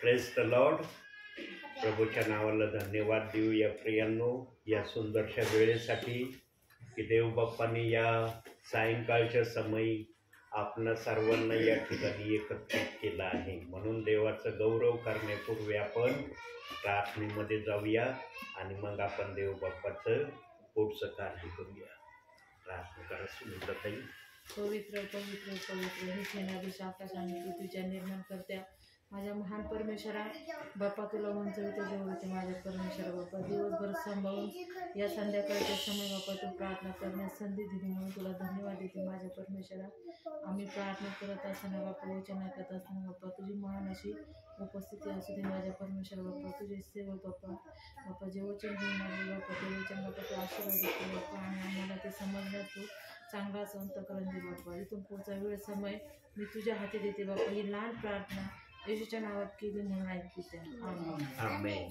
Praise the Lord. प्रभूच्या नावाला धन्यवाद देऊ या प्रियांनो, या सुंदरशा वेळेसाठी की देवबाप्पांनी या सायंकाळच्या समयी आपणा सर्वांना या ठिकाणी एकत्रित केलं आहे. म्हणून देवाचा गौरव करण्यापूर्वी आपण प्रार्थनेमध्ये जाऊया आणि मग आपण देवबाप्पाचं पुढचं कार्य करूया. प्रार्थना करा सुनीताताई. पवित्र पवित्र पवित्र हे सेनाधीश आकाश आणि पृथ्वीच्या निर्माण करत्या माझ्या महान परमेश्वरा बाप्पा, तुला उंचवते जेवढते माझ्या परमेश्वरा बाप्पा. दिवसभर सांभाळून या संध्याकाळच्या समय बाप्पा तू प्रार्थना करण्यास संधी दिली म्हणून तुला धन्यवाद देते माझ्या परमेश्वरा. आम्ही प्रार्थना करत असताना बाप्पा, वचन ऐकत असताना बाप्पा तुझी महान अशी उपस्थिती असू दे माझ्या परमेश्वरा बाप्पा. तुझे सेवक बाप्पा जे वचन घेऊन आले बाप्पा, ते वचन बाप्पा तू आशीर्वाद देते बाप्पा आणि आम्हाला ते समजण्यात तू चांगला संत करून दे बाप्पा. इथून पुढचा वेळ समय मी तुझ्या हाती देते बाप्पा. ही लहान प्रार्थना येशूच्या नावात केली म्हणून ऐकते. आमेन.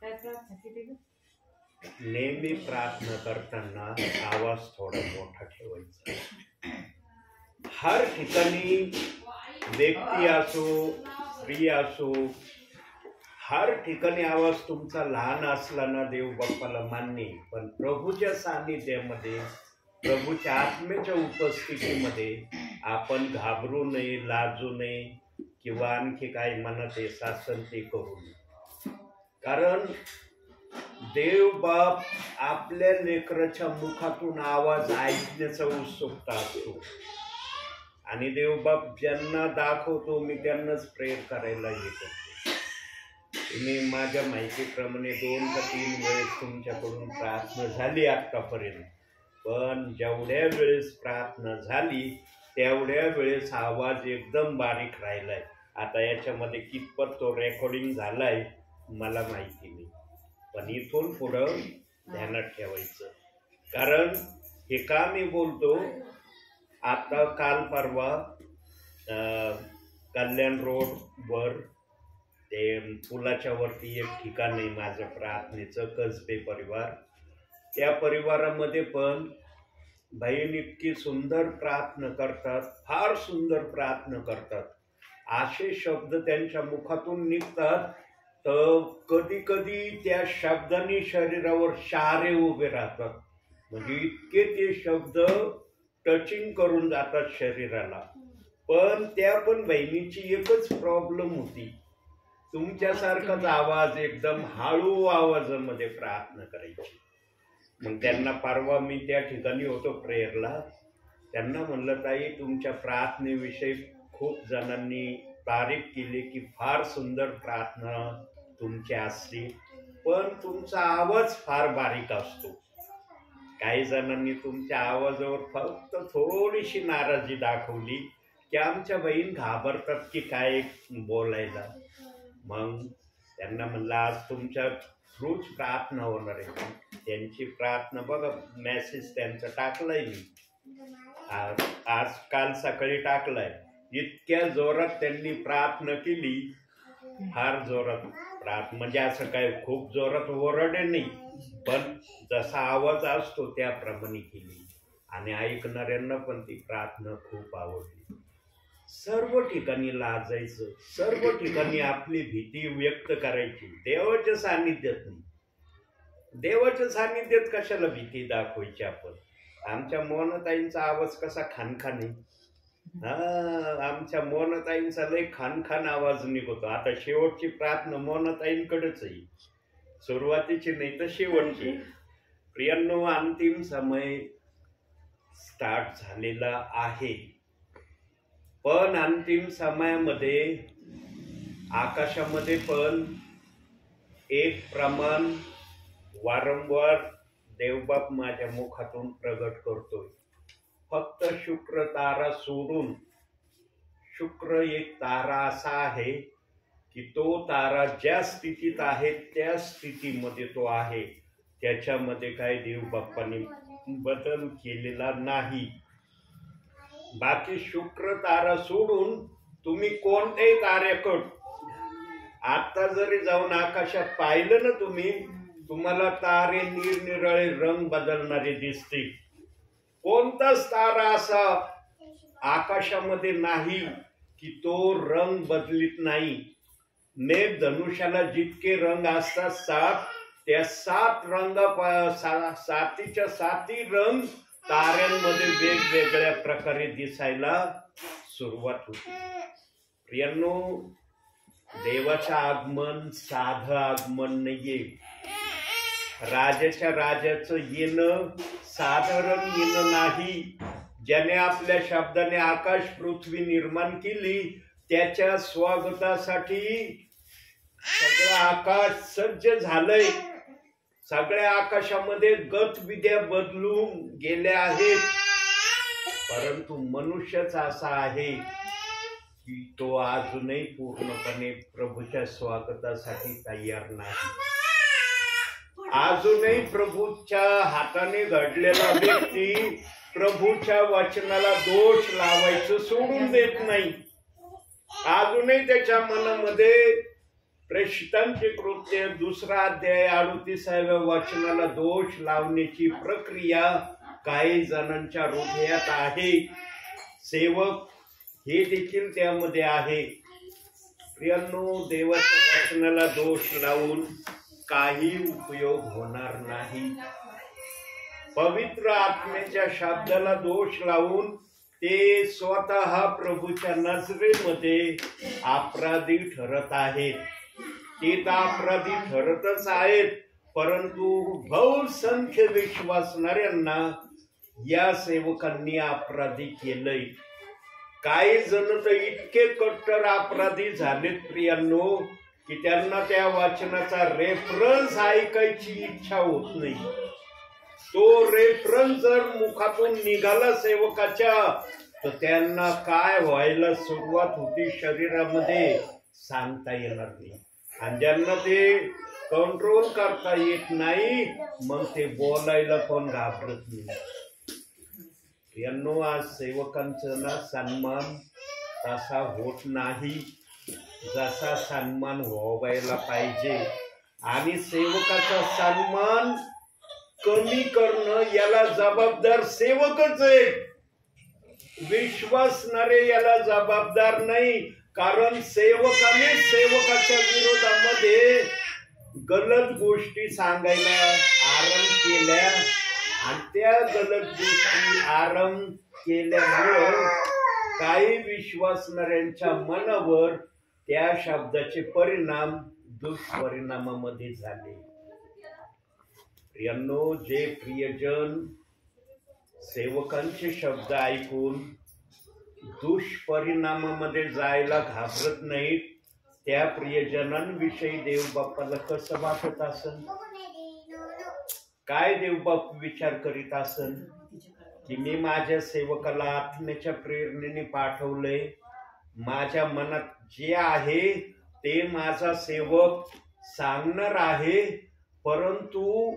काय प्रार्थना केली ग? नेहमी प्रार्थना करताना आवाज थोडा मोठा ठेवायचा. हर ठिकाणी व्यक्ती असो, स्त्री असो, हर ठिकाणी आवाज तुमचा लहान असला ना देव बाप्पाला मान्य, पण प्रभूच्या सानिध्यामध्ये, प्रभूच्या आत्म्याच्या उपस्थितीमध्ये आपण घाबरू नये, लाजू नये किंवा आणखी काय मनात आहे शासन ते करू नये. कारण देवबाप आपल्या लेकराच्या मुखातून आवाज ऐकण्याचा उत्सुकता असतो आणि देवबाप ज्यांना दाखवतो मी त्यांनाच प्रेयर करायला येतो. मी माझ्या माहितीप्रमाणे 2 का 3 वेळेस तुमच्याकडून प्रार्थना झाली आत्तापर्यंत, पण जेवढ्या वेळेस प्रार्थना झाली तेवढ्या वेळेस आवाज एकदम बारीक राहिलाय. आता याच्यामध्ये कितपत तो रेकॉर्डिंग झालाय मला माहिती नाही, पण इथून पुढं ध्यानात ठेवायचं. कारण हे का मी बोलतो, आता काल परवा कल्याण रोडवर ते पुलाच्या वरती एक ठिकाण आहे माझं प्रार्थनेचं, कसबे परिवार. त्या परिवारामध्ये पण बहीण इतकी सुंदर प्रार्थना करतात, फार सुंदर प्रार्थना करतात. असे शब्द त्यांच्या मुखातून निघतात तर कधी कधी त्या शब्दांनी शरीरावर शारे उभे राहतात. म्हणजे इतके ते शब्द टचिंग करून जातात शरीराला. पण त्या पण बहिणीची एकच प्रॉब्लेम होती, तुमच्यासारखाच आवाज एकदम हळू आवाजामध्ये प्रार्थना करायची. मग त्यांना परवा मी त्या ठिकाणी होतो प्रेयरला, त्यांना म्हणलं ताई तुमच्या प्रार्थनेविषयी खूप जणांनी तारीफ केली की फार सुंदर प्रार्थना तुमची असली, पण तुमचा आवाज फार बारीक असतो. काही जणांनी तुमच्या आवाजावर फक्त थोडीशी नाराजी दाखवली की आमच्या बहीण घाबरतात की काय बोलायला. मग त्यांना म्हणलं आज तुमच्या थ्रूच प्रार्थना होणार आहे. त्यांची प्रार्थना बघा, मेसेज त्यांचा टाकलाय मी आज काल सकाळी टाकलाय. इतक्या जोरात त्यांनी प्रार्थना केली, फार जोरात प्रार्थना, म्हणजे असं काय खूप जोरात ओरडे नाही, पण जसा आवाज असतो त्याप्रमाणे केली आणि ऐकणाऱ्यांना पण ती प्रार्थना खूप आवडली. सर्व ठिकाणी लाजायचं, सर्व ठिकाणी आपली भीती व्यक्त करायची, देवाच्या सानिध्यात नाही. देवाच्या सानिध्यात कशाला भीती दाखवायची आपण. आमच्या मोहनताईंचा आवाज कसा खानखान आहे, आमच्या मोहनताईंचा लय खानखान आवाज निघतो. आता शेवटची प्रार्थना मोहनताईंकडेच आहे, सुरुवातीची नाही तर शेवटची. प्रियांनो, अंतिम समय स्टार्ट झालेला आहे, पण अंतिम समयामध्ये आकाशामध्ये पण एक प्रमाण वारंवार देवबाप माझ्या मुखातून प्रगट करतोय. फक्त शुक्र तारा सोडून, शुक्र एक तारा असा आहे की तो तारा ज्या स्थितीत आहे त्या स्थितीमध्ये तो आहे, त्याच्यामध्ये काय देवबाप्पांनी बदल केलेला नाही. बाकी शुक्र तारा सोडून तुम्ही कोणत्याही ताऱ्याकडं आता जरी जाऊन आकाशात पाहिलं ना तुम्ही, तुम्हाला तारे निरनिराळे रंग बदलणारे दिसतील. कोणताच तारा असा आकाशामध्ये नाही की तो रंग बदलित नाही. मेघ धनुष्याला जितके रंग असतात 7, त्या 7 सातीच्या 7ही रंग ताऱ्यांमध्ये वेगवेगळ्या प्रकारे दिसायला सुरुवात होती. प्रियांनो, देवाचं आगमन साधं आगमन नाहीये. राजाचं येणं साधारण येणं नाही. ज्याने आपल्या शब्दाने आकाश पृथ्वी निर्माण केली, त्याच्या स्वागतासाठी सगळं आकाश सज्ज झालंय. सगळ्या आकाशामध्ये गतविद्या बदलून गेल्या आहेत. परंतु मनुष्यच असा आहे की तो अजूनही पूर्णपणे प्रभूच्या स्वागतासाठी तयार नाही. अजूनही प्रभूच्या हाताने घडलेला व्यक्ती प्रभूच्या वचनाला दोष लावायचं सोडून देत नाही. अजूनही त्याच्या मनामध्ये प्रेषितांचे कृत्य 2 अध्याय 38व्या वचनाला दोष लावण्याची प्रक्रिया काही जणांच्या हृदयात आहे. सेवक हे देखील त्यामध्ये आहे. प्रियांनो, देवाच्या वचनाला दोष लावून काही उपयोग होणार नाही. पवित्र आत्म्याच्या शब्दाला दोष लावून ते स्वतः प्रभूच्या नजरेमध्ये अपराधी ठरत आहेत. ते तर अपराधी ठरतच आहेत, परंतु बहुसंख्य विश्वासणाऱ्यांना या सेवकांनी अपराधी केलंय. काही जण तर इतके कट्टर अपराधी झालेत प्रियांनो की त्यांना त्या वाचनाचा रेफरन्स ऐकायची इच्छा होत नाही. तो रेफरन्स जर मुखातून निघाला सेवकाच्या, तर त्यांना काय व्हायला सुरुवात होती शरीरामध्ये सांगता येणार नाही. आणि ज्यांना ते कंट्रोल करता येत नाही, मग ते बोलायला पण घाबरत नाही. यांनो, आज सेवकांचा ना सन्मान तसा होत नाही जसा सन्मान व्हायला पाहिजे. आणि सेवकाचा सन्मान कमी करणं याला जबाबदार सेवकच आहे. विश्वासणारे याला जबाबदार नाही. कारण सेवकाने सेवकाच्या विरोधामध्ये गलत गोष्टी सांगायला आरंभ केल्या आणि त्या गलत गोष्टी आरंभ केल्यामुळं काही विश्वासणाऱ्यांच्या मनावर त्या शब्दाचे परिणाम दुष्परिणामामध्ये झाले. प्रियांनो, जे प्रियजन सेवकांचे शब्द ऐकून दुष्परिणामामध्ये जायला घाबरत नाहीत, त्या प्रियजनांविषयी देव बाप्पाला कसं वाटत असेल? काय देव बाप विचार करीत असेल की मी माझ्या सेवकाला आत्म्याच्या प्रेरणेने पाठवलंय. माझ्या मनात जे आहे ते माझा सेवक सांगणार आहे, परंतु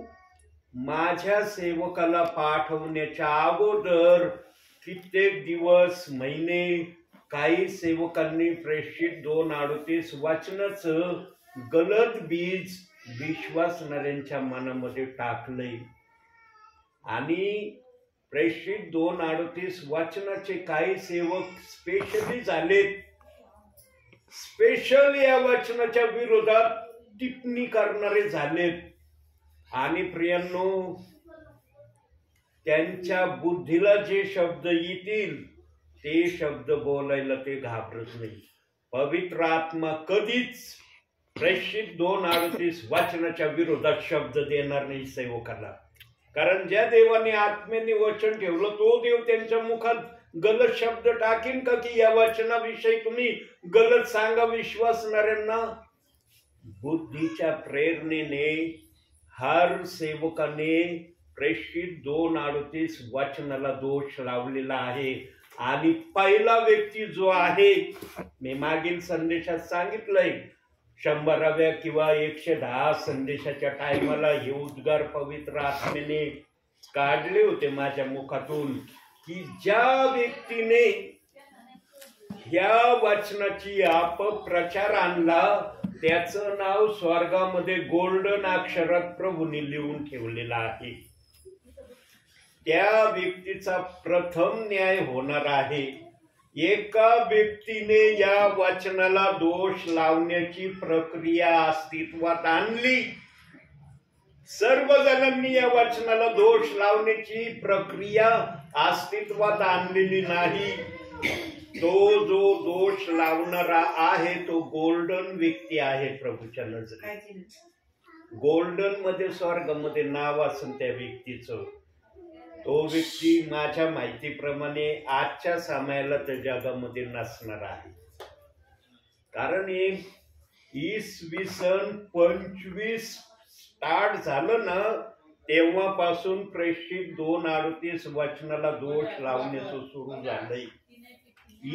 माझ्या सेवकाला पाठवण्याच्या अगोदर कित्येक दिवस, महिने काही सेवकांनी प्रेषित 2:38 वचनाचं गलत बीज विश्वासणाऱ्यांच्या मनामध्ये टाकलंय. आणि प्रेषित 2:38 वचनाचे काही सेवक स्पेशली झालेत. स्पेशल या वचनाच्या विरोधात टिप्पणी करणारे झालेत. आणि प्रियांनो, त्यांच्या बुद्धीला जे शब्द येतील ते शब्द बोलायला ते घाबरत नाही. पवित्र आत्मा कधीच प्रेषित 2:38 वचनाच्या विरोधात शब्द देणार नाही सेवकाला. कारण ज्या देवाने आत्म्याने वचन ठेवलं तो देव त्यांच्या मुखात गलत शब्द टाकीन का की या वचनाविषयी तुम्ही गलत सांगा विश्वासणाऱ्यांना? बुद्धीच्या प्रेरणेने हर सेवकाने प्रेषित 2:38 वचनाला दोष लावलेला आहे. आणि पहिला व्यक्ती जो आहे, मी मागील संदेशात सांगितलंय, 100व्या किंवा 110 संदेशाच्या टायमाला हे उद्गार पवित्र आत्म्याने काढले होते माझ्या मुखातून की ज्या व्यक्तीने ह्या वचनाची अपप्रचार आणला त्याचं नाव स्वर्गामध्ये गोल्डन अक्षरात प्रभूने लिहून ठेवलेलं आहे. त्या व्यक्तीचा प्रथम न्याय होणार आहे. एका व्यक्तीने या वचनाला दोष लावण्याची प्रक्रिया अस्तित्वात आणली. सर्व जणांनी या वचनाला दोष लावण्याची प्रक्रिया अस्तित्वात आणलेली नाही. तो जो दोष लावणारा आहे तो गोल्डन व्यक्ती आहे प्रभूच्या नजरेत. गोल्डन मध्ये स्वर्गामध्ये नाव असेल त्या व्यक्तीचं. तो व्यक्ती माझ्या माहितीप्रमाणे आजच्या समयाला त्या जगामध्ये नसणार आहे. कारण इसवी सन 25 स्टार्ट झालं ना तेव्हापासून प्रेषित 2:38 वचनाला दोष लावण्याचं सुरू झालंय.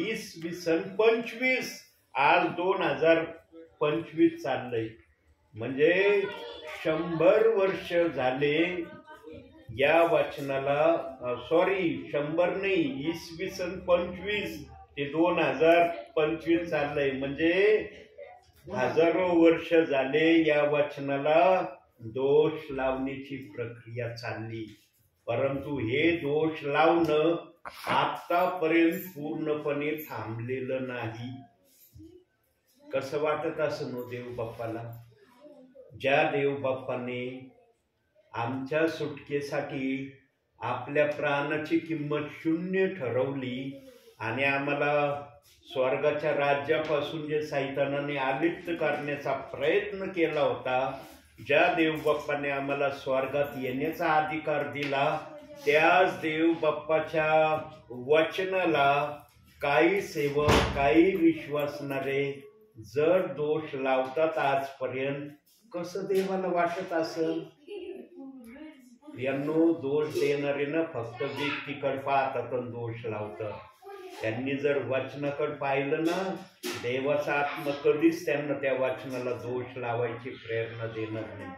इसवी सन 25, आज 2025 चाललंय. म्हणजे 100 वर्ष झाले या वचनाला. 100 नाही, इसवी सन 25 ते 2025 चाललंय. म्हणजे हजारो वर्ष झाले या वचनाला दोष लावण्याची प्रक्रिया चालली. परंतु हे दोष लावणं आतापर्यंत पूर्णपणे थांबलेलं नाही. कसं वाटत असं देव बाप्पाला? ज्या देव बाप्पाने आमच्या सुटकेसाठी आपल्या प्राणाची किंमत 0 ठरवली आणि आम्हाला स्वर्गाच्या राज्यापासून जे सैतानाने अलिप्त करण्याचा प्रयत्न केला होता, ज्या देव बाप्पाने आम्हाला स्वर्गात येण्याचा अधिकार दिला, त्याच देव बाप्पाच्या वचनाला काही सेवक, काही विश्वासणारे जर दोष लावतात आजपर्यंत, कसं देवाला वाटत असेल? यांनो, दोष देणारे ना फक्त व्यक्तीकडे पाहतात आणि दोष लावतात. त्यांनी जर वचनाकडे पाहिलं ना, देवाचा आत्मा कधीच त्यांना त्या वचनाला दोष लावायची प्रेरणा देणार नाही.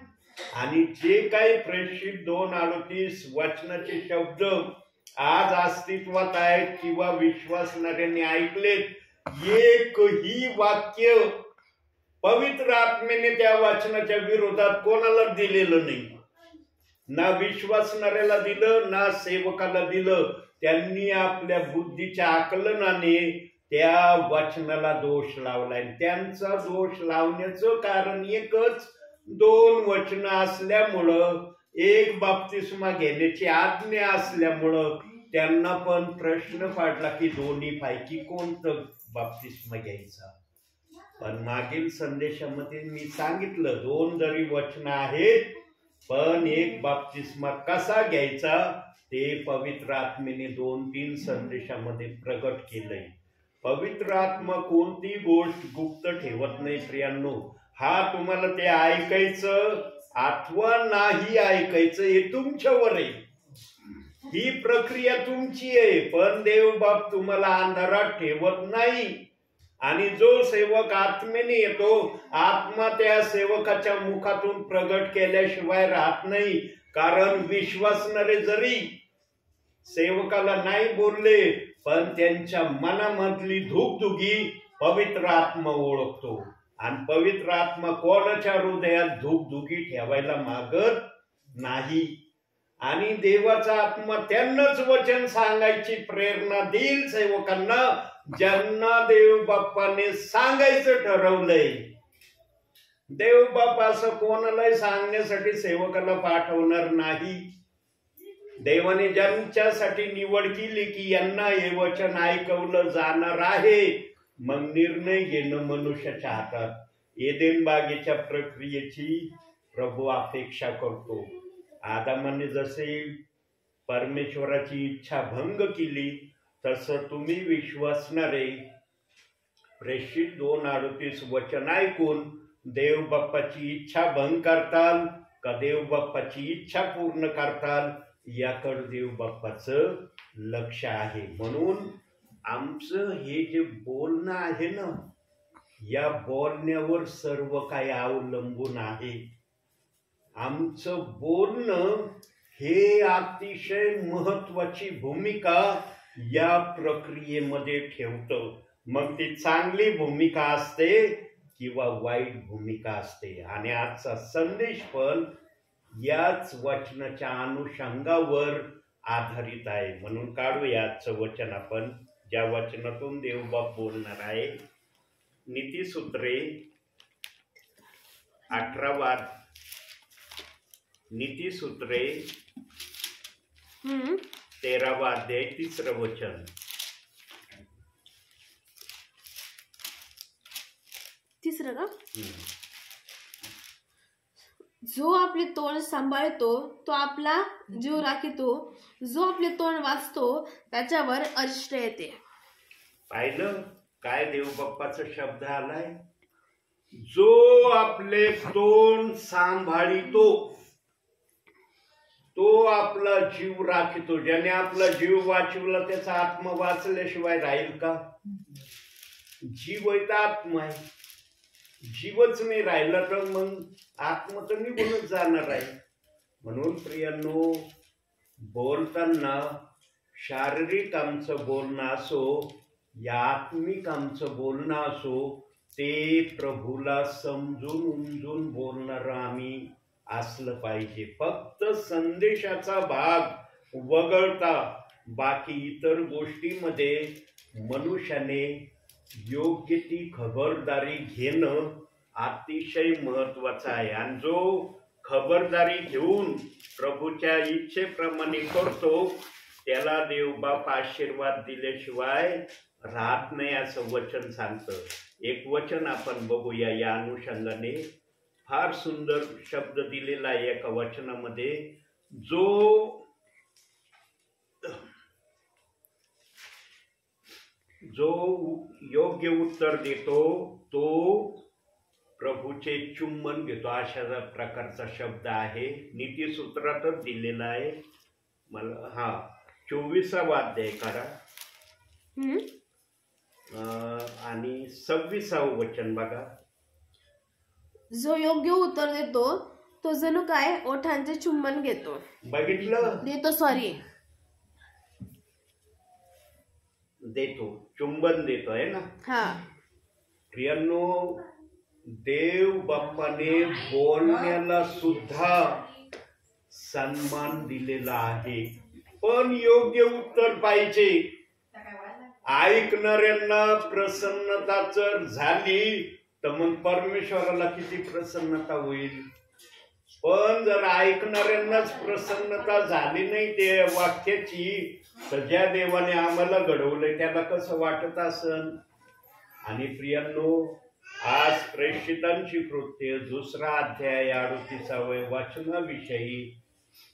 आणि जे काही प्रेषित 2:38 वचनाचे शब्द आज अस्तित्वात आहेत किंवा विश्वासणाऱ्यांनी ऐकलेत, एकही वाक्य पवित्र आत्मेने त्या वचनाच्या विरोधात कोणाला दिलेलं नाही. ना विश्वासणाऱ्याला दिलं, ना सेवकाला दिलं. त्यांनी आपल्या बुद्धीच्या आकलनाने त्या वचनाला दोष लावलाय. त्यांचा दोष लावण्याचं कारण एकच, 2 वचनं असल्यामुळं, एक बाप्तिस्मा घेण्याची आज्ञा असल्यामुळं त्यांना पण प्रश्न पडला की दोन्ही पैकी कोणतं बाप्तिस्मा घ्यायचा. पण मागील संदेशामध्ये मी सांगितलं, 2 जरी वचनं आहेत पण एक बाप्तिस्मा कसा घ्यायचा ते पवित्र आत्मेने 2-3 संदेशामध्ये प्रगट केलंय. पवित्र आत्मा कोणती गोष्ट गुप्त ठेवत नाही प्रियांनो. हा तुम्हाला ते ऐकायचं अथवा नाही ऐकायचं हे तुमच्यावर आहे. ही प्रक्रिया तुमची आहे. पण देव बाप तुम्हाला अंधारात ठेवत नाही. आणि जो सेवक आत्मेने येतो, आत्मा त्या सेवकाच्या मुखातून प्रगट केल्याशिवाय राहत नाही. कारण विश्वासणारे जरी सेवकाला नाही बोलले, पण त्यांच्या मनामधली धुगधुगी पवित्र आत्मा ओळखतो. आणि पवित्र आत्मा कोणाच्या हृदयात धुगधुगी ठेवायला मागत नाही. आणि देवाचा आत्मा त्यांनाच वचन सांगायची प्रेरणा देईल सेवकांना, ज्यांना देव बाप्पाने सांगायचं ठरवलंय. देव बाप असं कोणालाही सांगण्यासाठी सेवकाला पाठवणार नाही. देवाने ज्यांच्यासाठी निवड केली की यांना हे वचन ऐकवलं जाणार आहे, मग निर्णय घेणं मनुष्याच्या हातात. एदेन बागेच्या प्रक्रियेची प्रभू अपेक्षा करतो. आदामाने जसे परमेश्वराची इच्छा भंग केली, तसं तुम्ही विश्वासणारे प्रेषित 2:38 वचन ऐकून देव बाप्पाची इच्छा भंग करताल का देव बाप्पाची इच्छा पूर्ण करताल, याकडे देव बाप्पाचं लक्ष आहे. म्हणून आमचं हे जे बोलणं आहे ना, या बोलण्यावर सर्व काही अवलंबून आहे. आमचं बोलणं हे अतिशय महत्वाची भूमिका या प्रक्रियेमध्ये ठेवतं. मग ती चांगली भूमिका असते किंवा वाईट भूमिका असते. आणि आजचा संदेश पण याच वचनाच्या अनुषंगावर आधारित आहे. म्हणून काढूया आजचं वचन आपण ज्या वचनातून देवबाप बोलणार आहे. नीतिसूत्रे 18 नीतिसूत्रे 13 अध्याय 3 वचन. 3 का? जो आपले तोंड सांभाळतो तो आपला जीव राखितो, जो आपले तोंड वाचतो त्याच्यावर अरिष्ट येते. पाहिलं काय देवबाप्पाचा शब्द आलाय. जो आपले तोंड सांभाळितो तो आपला जीव राखितो. ज्याने आपला जीव वाचवला त्याचा आत्मा वाचल्याशिवाय राहील का? जीव आहे तर आत्मा आहे. जीवच नाही राहिला तर मग आत्मा तर निघूनच जाणार आहे. म्हणून प्रियांनो, बोलताना शारीरिक आमचं बोलणं असो या आत्मिक आमचं बोलणं असो, ते प्रभूला समजून उमजून बोलणारं आम्ही असलं पाहिजे. फक्त संदेशाचा भाग वगळता बाकी इतर गोष्टीमध्ये मनुष्याने योग्य ती खबरदारी घेणं अतिशय महत्वाचं आहे. आणि जो खबरदारी घेऊन प्रभूच्या इच्छेप्रमाणे करतो त्याला देवबाप आशीर्वाद दिल्याशिवाय राहत नाही असं वचन सांगतं. एक वचन आपण बघूया या अनुषंगाने. फार सुंदर शब्द दिलेला आहे एका वचनामध्ये. जो योग्य उत्तर देतो तो प्रभूचे चुंबन घेतो, अशा प्रकारचा शब्द आहे. नीतिसूत्रातच दिलेला आहे मला. 24वा अध्याय करा आणि 26वं वचन बघा. जो योग्य उत्तर देतो तो जणू काय ओठांचे चुंबन घेतो. बघितलं? देतो, चुंबन देतो आहे ना. प्रियांनो, देव बाप्पाने बोलण्याला सुद्धा सन्मान दिलेला आहे, पण योग्य उत्तर पाहिजे. ऐकणाऱ्यांना प्रसन्नता जर झाली तर मग परमेश्वराला किती प्रसन्नता होईल. पण जर ऐकणाऱ्यांनाच प्रसन्नता झाली नाही ते वाक्याची, तर ज्या देवाने आम्हाला घडवलंय त्याला कसं वाटत असन. आणि प्रियांनो, आज प्रेषितांची कृत्य 2 अध्याय 38व्या वचनाविषयी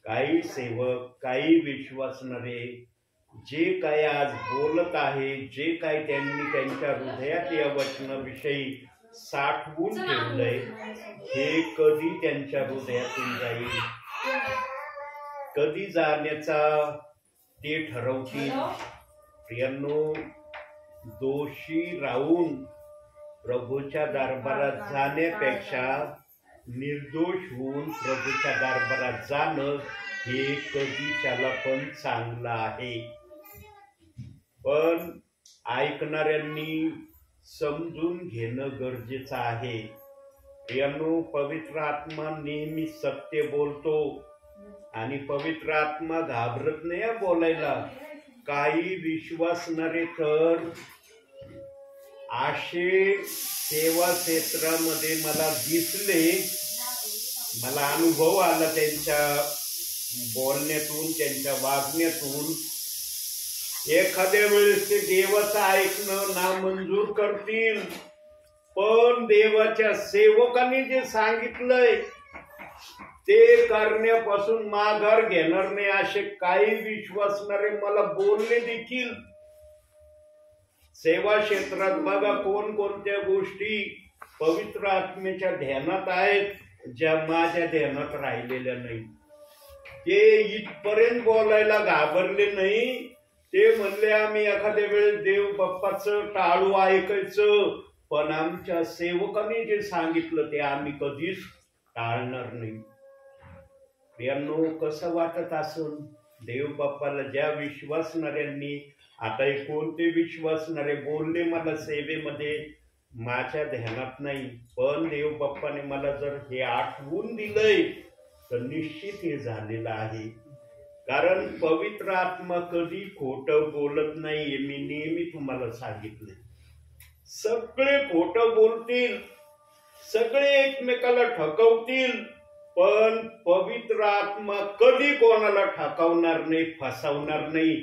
काही सेवक, काही विश्वासणारे जे काय आज बोलत आहे, जे काय त्यांनी त्यांच्या हृदयात या वचनाविषयी साठवून ठेवलंय, हे कधी त्यांच्या हृदयातून जाईल, कधी जाण्याचा ते ठरवतील. प्रियांनो, दोषी राहून प्रभूच्या दरबारात जाण्यापेक्षा निर्दोष होऊन प्रभूच्या दरबारात जाणं हे कधी त्याला पण चांगलं आहे. पण ऐकणाऱ्यांनी समजून घेणं गरजेचं आहे. प्रियांनो, पवित्र आत्मा नेहमी सत्य बोलतो आणि पवित्र आत्मा घाबरत नाही बोलायला. काही विश्वासणारे तर असे सेवा क्षेत्रामध्ये मला दिसले, मला अनुभव आला त्यांच्या बोलण्यातून, त्यांच्या वागण्यातून. एखाद्या वेळेस ते देवाचं ऐकणं नामंजूर करतील, पण देवाच्या सेवकांनी जे सांगितलंय ते करण्यापासून माघार घेणार नाही असे काही विश्वासणारे मला बोलणे देखील. सेवा क्षेत्रात बघा कोणकोणत्या गोष्टी पवित्र आत्म्याच्या ध्यानात आहेत, ज्या माझ्या ध्यानात राहिलेल्या नाही. ते इथपर्यंत बोलायला घाबरले नाही. ते म्हणले आम्ही एखाद्या वेळेस देव बाप्पाचं टाळू ऐकायचं, पण आमच्या सेवकांनी जे सांगितलं ते आम्ही कधीच टाळणार नाही. प्रियांनो, कसं वाटत असून देव बाप्पाला ज्या विश्वासणाऱ्यांनी, आता हे कोणते विश्वासणारे बोलले मला सेवेमध्ये, माझ्या ध्यानात नाही, पण देव बाप्पाने मला जर हे आठवून दिलंय तर निश्चित हे झालेलं आहे. कारण पवित्र आत्मा कधी खोटं बोलत नाही हे मी नेहमी तुम्हाला सांगितले. सगळे खोटं बोलतील, सगळे एकमेकाला ठकवतील, पण पवित्र आत्मा कधी कोणाला ठकवणार नाही, फसवणार नाही.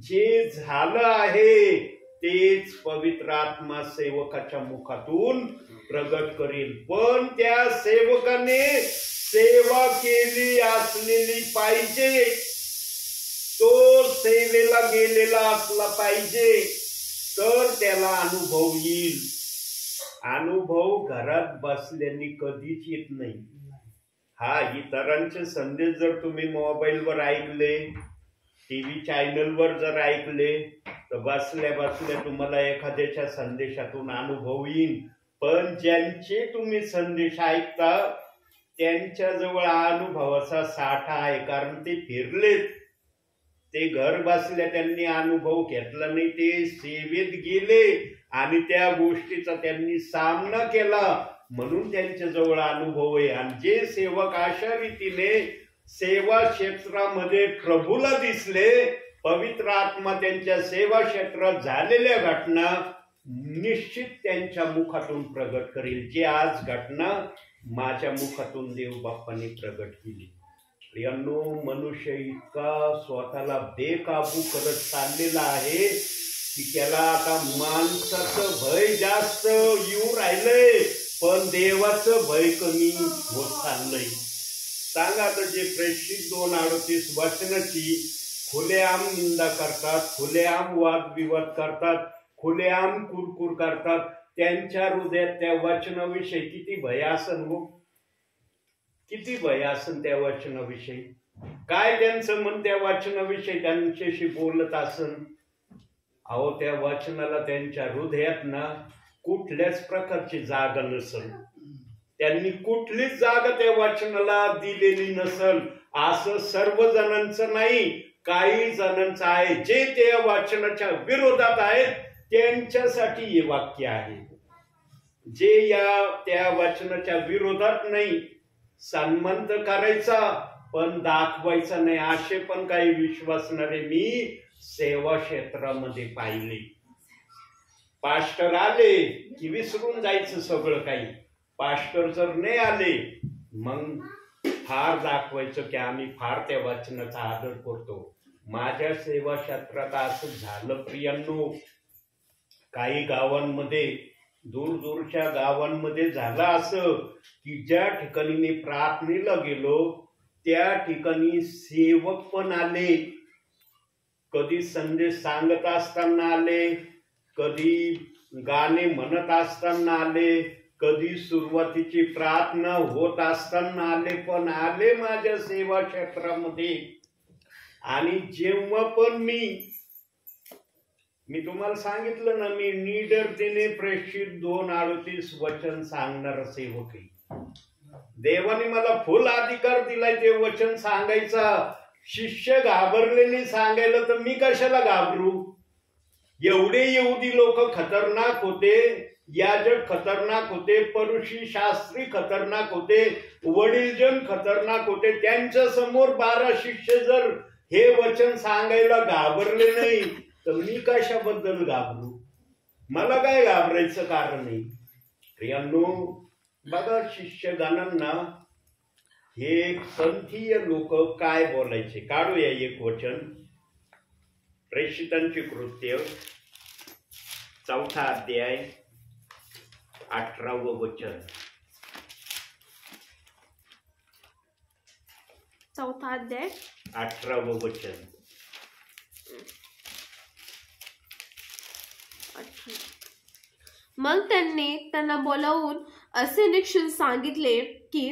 जे झालं आहे तेच पवित्र आत्मा सेवकाच्या मुखातून प्रगट करेल. पण त्या सेवकाने सेवा केली असलेली पाहिजे, तो सेवेला गेलेला असला पाहिजे, तर त्याला अनुभव येईल. अनुभव घरात बसल्याने कधीच येत नाही. हा, इतरांचे संदेश जर तुम्ही मोबाईलवर ऐकले, टीव्ही चॅनलवर जर ऐकले, तर बसल्या बसल्या तुम्हाला एखाद्याच्या संदेशातून अनुभव येईल. पण ज्यांचे तुम्ही संदेश ऐकता त्यांच्याजवळ अनुभवाचा साठा आहे, कारण ते फिरलेत, ते घर बसल्या त्यांनी अनुभव घेतला नाही, ते सेवेत गेले आणि त्या गोष्टीचा त्यांनी सामना केला, म्हणून त्यांच्याजवळ अनुभव आहे. आणि जे सेवक अशा रीतीने सेवा क्षेत्रामध्ये प्रभूला दिसले, पवित्र आत्मा त्यांच्या सेवा क्षेत्रात झालेल्या घटना निश्चित त्यांच्या मुखातून प्रगट करेल. जे आज घटना माझ्या मुखातून देव बाप्पांनी प्रगट केली. प्रियांनो, मनुष्य इतका स्वतःला बेकाबू करत चाललेला आहे की त्याला आता माणसाचं भय जास्त येऊ राहिलंय, पण देवाचं भय कमी होत चाललंय. सांगा तर, जे प्रेषित 2:38 वचनाची खुलेआम निंदा करतात, खुलेआम वादविवाद करतात, खुलेआम कुरकुर करतात, त्यांच्या हृदयात त्या वचनाविषयी किती भय असन हो, किती भय असन त्या वचनाविषयी. काय त्यांचं मन त्या वचनाविषयी त्यांच्याशी बोलत असन. अहो, त्या वचनाला त्यांच्या हृदयात ना कुठल्याच प्रकारची जागा नसल, त्यांनी कुठलीच जागा त्या वचनाला दिलेली नसल. असं सर्व जणांचं नाही, काही जणांचं आहे. जे त्या वचनाच्या विरोधात आहेत त्यांच्यासाठी हे वाक्य आहे. जे त्या वचनाच्या विरोधात नाही, सन्मान तर करायचा पण दाखवायचा नाही, असे पण काही विश्वासणारे मी सेवा क्षेत्रामध्ये पाहिले. पास्टर आले की विसरून जायचं सगळं काही. पास्टर जर नाही आले मग फार दाखवायचं की आम्ही फार त्या वचनाचा आदर करतो. माझ्या सेवा क्षेत्रात असं झालं प्रियांनो. काही गावांमध्ये, दूरदूरच्या गावांमध्ये झालं असं की ज्या ठिकाणी मी प्रार्थनेला गेलो त्या ठिकाणी सेवक पण आले. कधी संदेश सांगत असताना आले, कधी गाणे म्हणत असताना आले, कधी सुरुवातीची प्रार्थना होत असताना आले, पण आले माझ्या सेवा क्षेत्रामध्ये. आणि जेव्हा पण मी तुम्हाला सांगितलं ना, मी निडरतेने प्रेषित 2:38 वचन सांगणारा सेवक आहे. देवाने मला फुल अधिकार दिलाय ते वचन सांगायचा. शिष्य घाबरलेने सांगायला तर मी कशाला घाबरू. एवढे यहुदी लोक खतरनाक होते, याजक खतरनाक होते, परुषी शास्त्री खतरनाक होते, वडीलजन खतरनाक होते. त्यांच्या समोर 12 शिष्य जर हे वचन सांगायला घाबरले नाही तर मी कशाबद्दल घाबरू. मला काय घाबरायचं कारण नाही. प्रियांनो, बघा, शिष्यगणांना हे पंथीय लोक काय बोलायचे. काढूया एक वचन. प्रेषितांची कृत्य 4 अध्याय 18 वचन. 4 अध्याय 18 वचन. मग त्यांनी त्यांना बोलावून असे निश्चय सांगितले की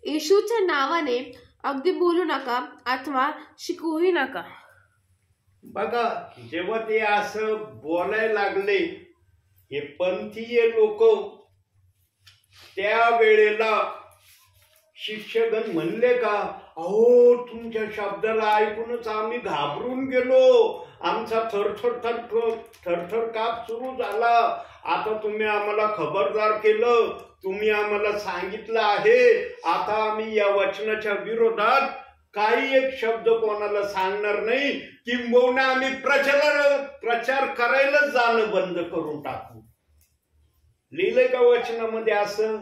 येशूच्या नावाने अगदी बोलू नका अथवा शिकवूही नका. बघा, जेव्हा ते असं बोलायला लागले हे पंथीय लोक, त्या वेळेला शिष्यगण म्हणले का, अहो तुमच्या शब्दाला ऐकूनच आम्ही घाबरून गेलो, आमचा थरथर काप सुरू झाला. आता तुम्ही आम्हाला खबरदार केलं, तुम्ही आम्हाला सांगितलं आहे, आता आम्ही या वचनाच्या विरोधात काही एक शब्द कोणाला सांगणार नाही, किंबहुना आम्ही प्रचार करायला जाणं बंद करून टाकू. लिहिलंय का वचनामध्ये असं?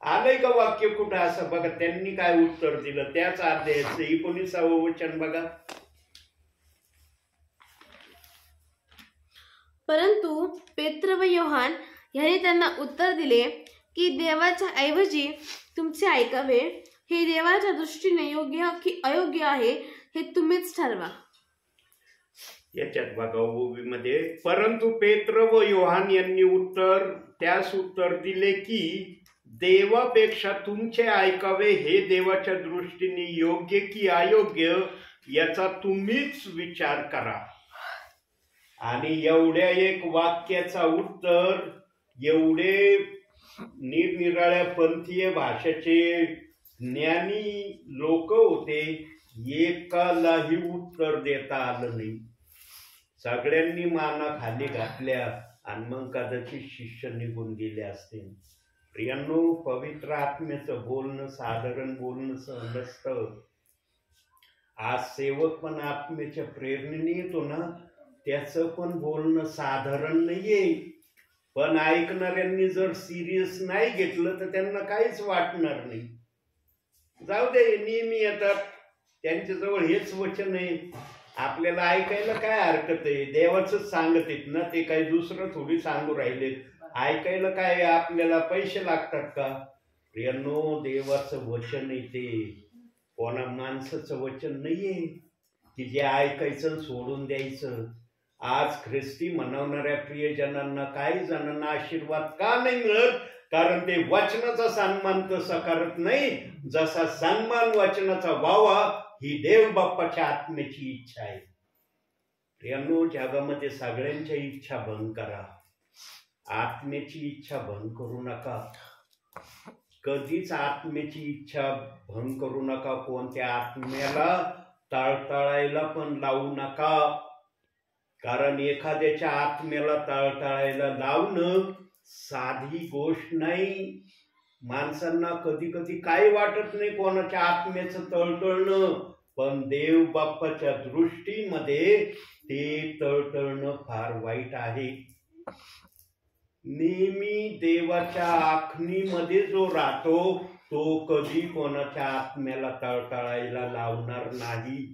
आलंय का वाक्य कुठं असं? बघा त्यांनी काय उत्तर दिलं. त्याच अध्यायाचं 19वे वचन बघा. परंतु पेत्र व योहान यांनी त्यांना उत्तर दिले की देवाच्या ऐवजी तुमचे ऐकावे, हे देवाच्या दृष्टीने योग्य की अयोग्य आहे हे तुम्हीच ठरवा. याच्यात बघा ओबीमध्ये, परंतु पेत्र व योहान यांनी त्यास उत्तर दिले की देवापेक्षा तुमचे ऐकावे हे देवाच्या दृष्टीने योग्य की अयोग्य याचा तुम्हीच विचार करा. आणि एवढ्या एक वाक्याचा उत्तर एवढे निरनिराळ्या पंथीय भाषेचे ज्ञानी लोक होते, एकालाही उत्तर देता आलं नाही. सगळ्यांनी माना खाली घातल्या आणि मग कदाचित शिष्य निघून गेले असते. प्रियांनो, पवित्र आत्म्याचं बोलणं साधारण बोलणं नसतं. आज सेवक पण आत्म्याच्या प्रेरणेने येतो ना, त्याचं पण बोलणं साधारण नाहीये. पण ऐकणाऱ्यांनी जर सिरियस नाही घेतलं तर त्यांना काहीच वाटणार नाही. जाऊ दे, नेहमी येतात त्यांच्याजवळ हेच वचन आहे, आपल्याला ऐकायला काय हरकत आहे, देवाचंच सांगत आहेत ना ते, काही दुसरं थोडी सांगू राहिले. ऐकायला काय आपल्याला पैसे लागतात का? प्रियांनो, देवाचं वचन आहे ते, कोणा माणसाचं वचन नाहीये की जे ऐकायचं सोडून द्यायचं. आज ख्रिस्ती म्हणवणाऱ्या प्रियजनांना काही जणांना आशीर्वाद का नाही मिळत? कारण ते वचनाचा सन्मान तसा करत नाही जसा सन्मान वचनाचा व्हावा ही देव बाप्पाच्या आत्म्याची इच्छा आहे. प्रियांनो, जगामध्ये सगळ्यांच्या इच्छा भंग करा, आत्म्याची इच्छा भंग करू नका. कधीच आत्म्याची इच्छा भंग करू नका. कोणत्या आत्म्याला टाळटाळायला पण लावू नका. कारण एखाद्याच्या आत्म्याला टाळटाळायला लावणं साधी गोष्ट नाही. माणसांना कधी कधी काही वाटत नाही कोणाच्या आत्म्याचं तळतळणं, पण देव बाप्पाच्या दृष्टीमध्ये ते तळतळणं फार वाईट आहे. नेहमी देवाच्या आखणीमध्ये जो राहतो तो कधी कोणाच्या आत्म्याला तळतळायला लावणार नाही.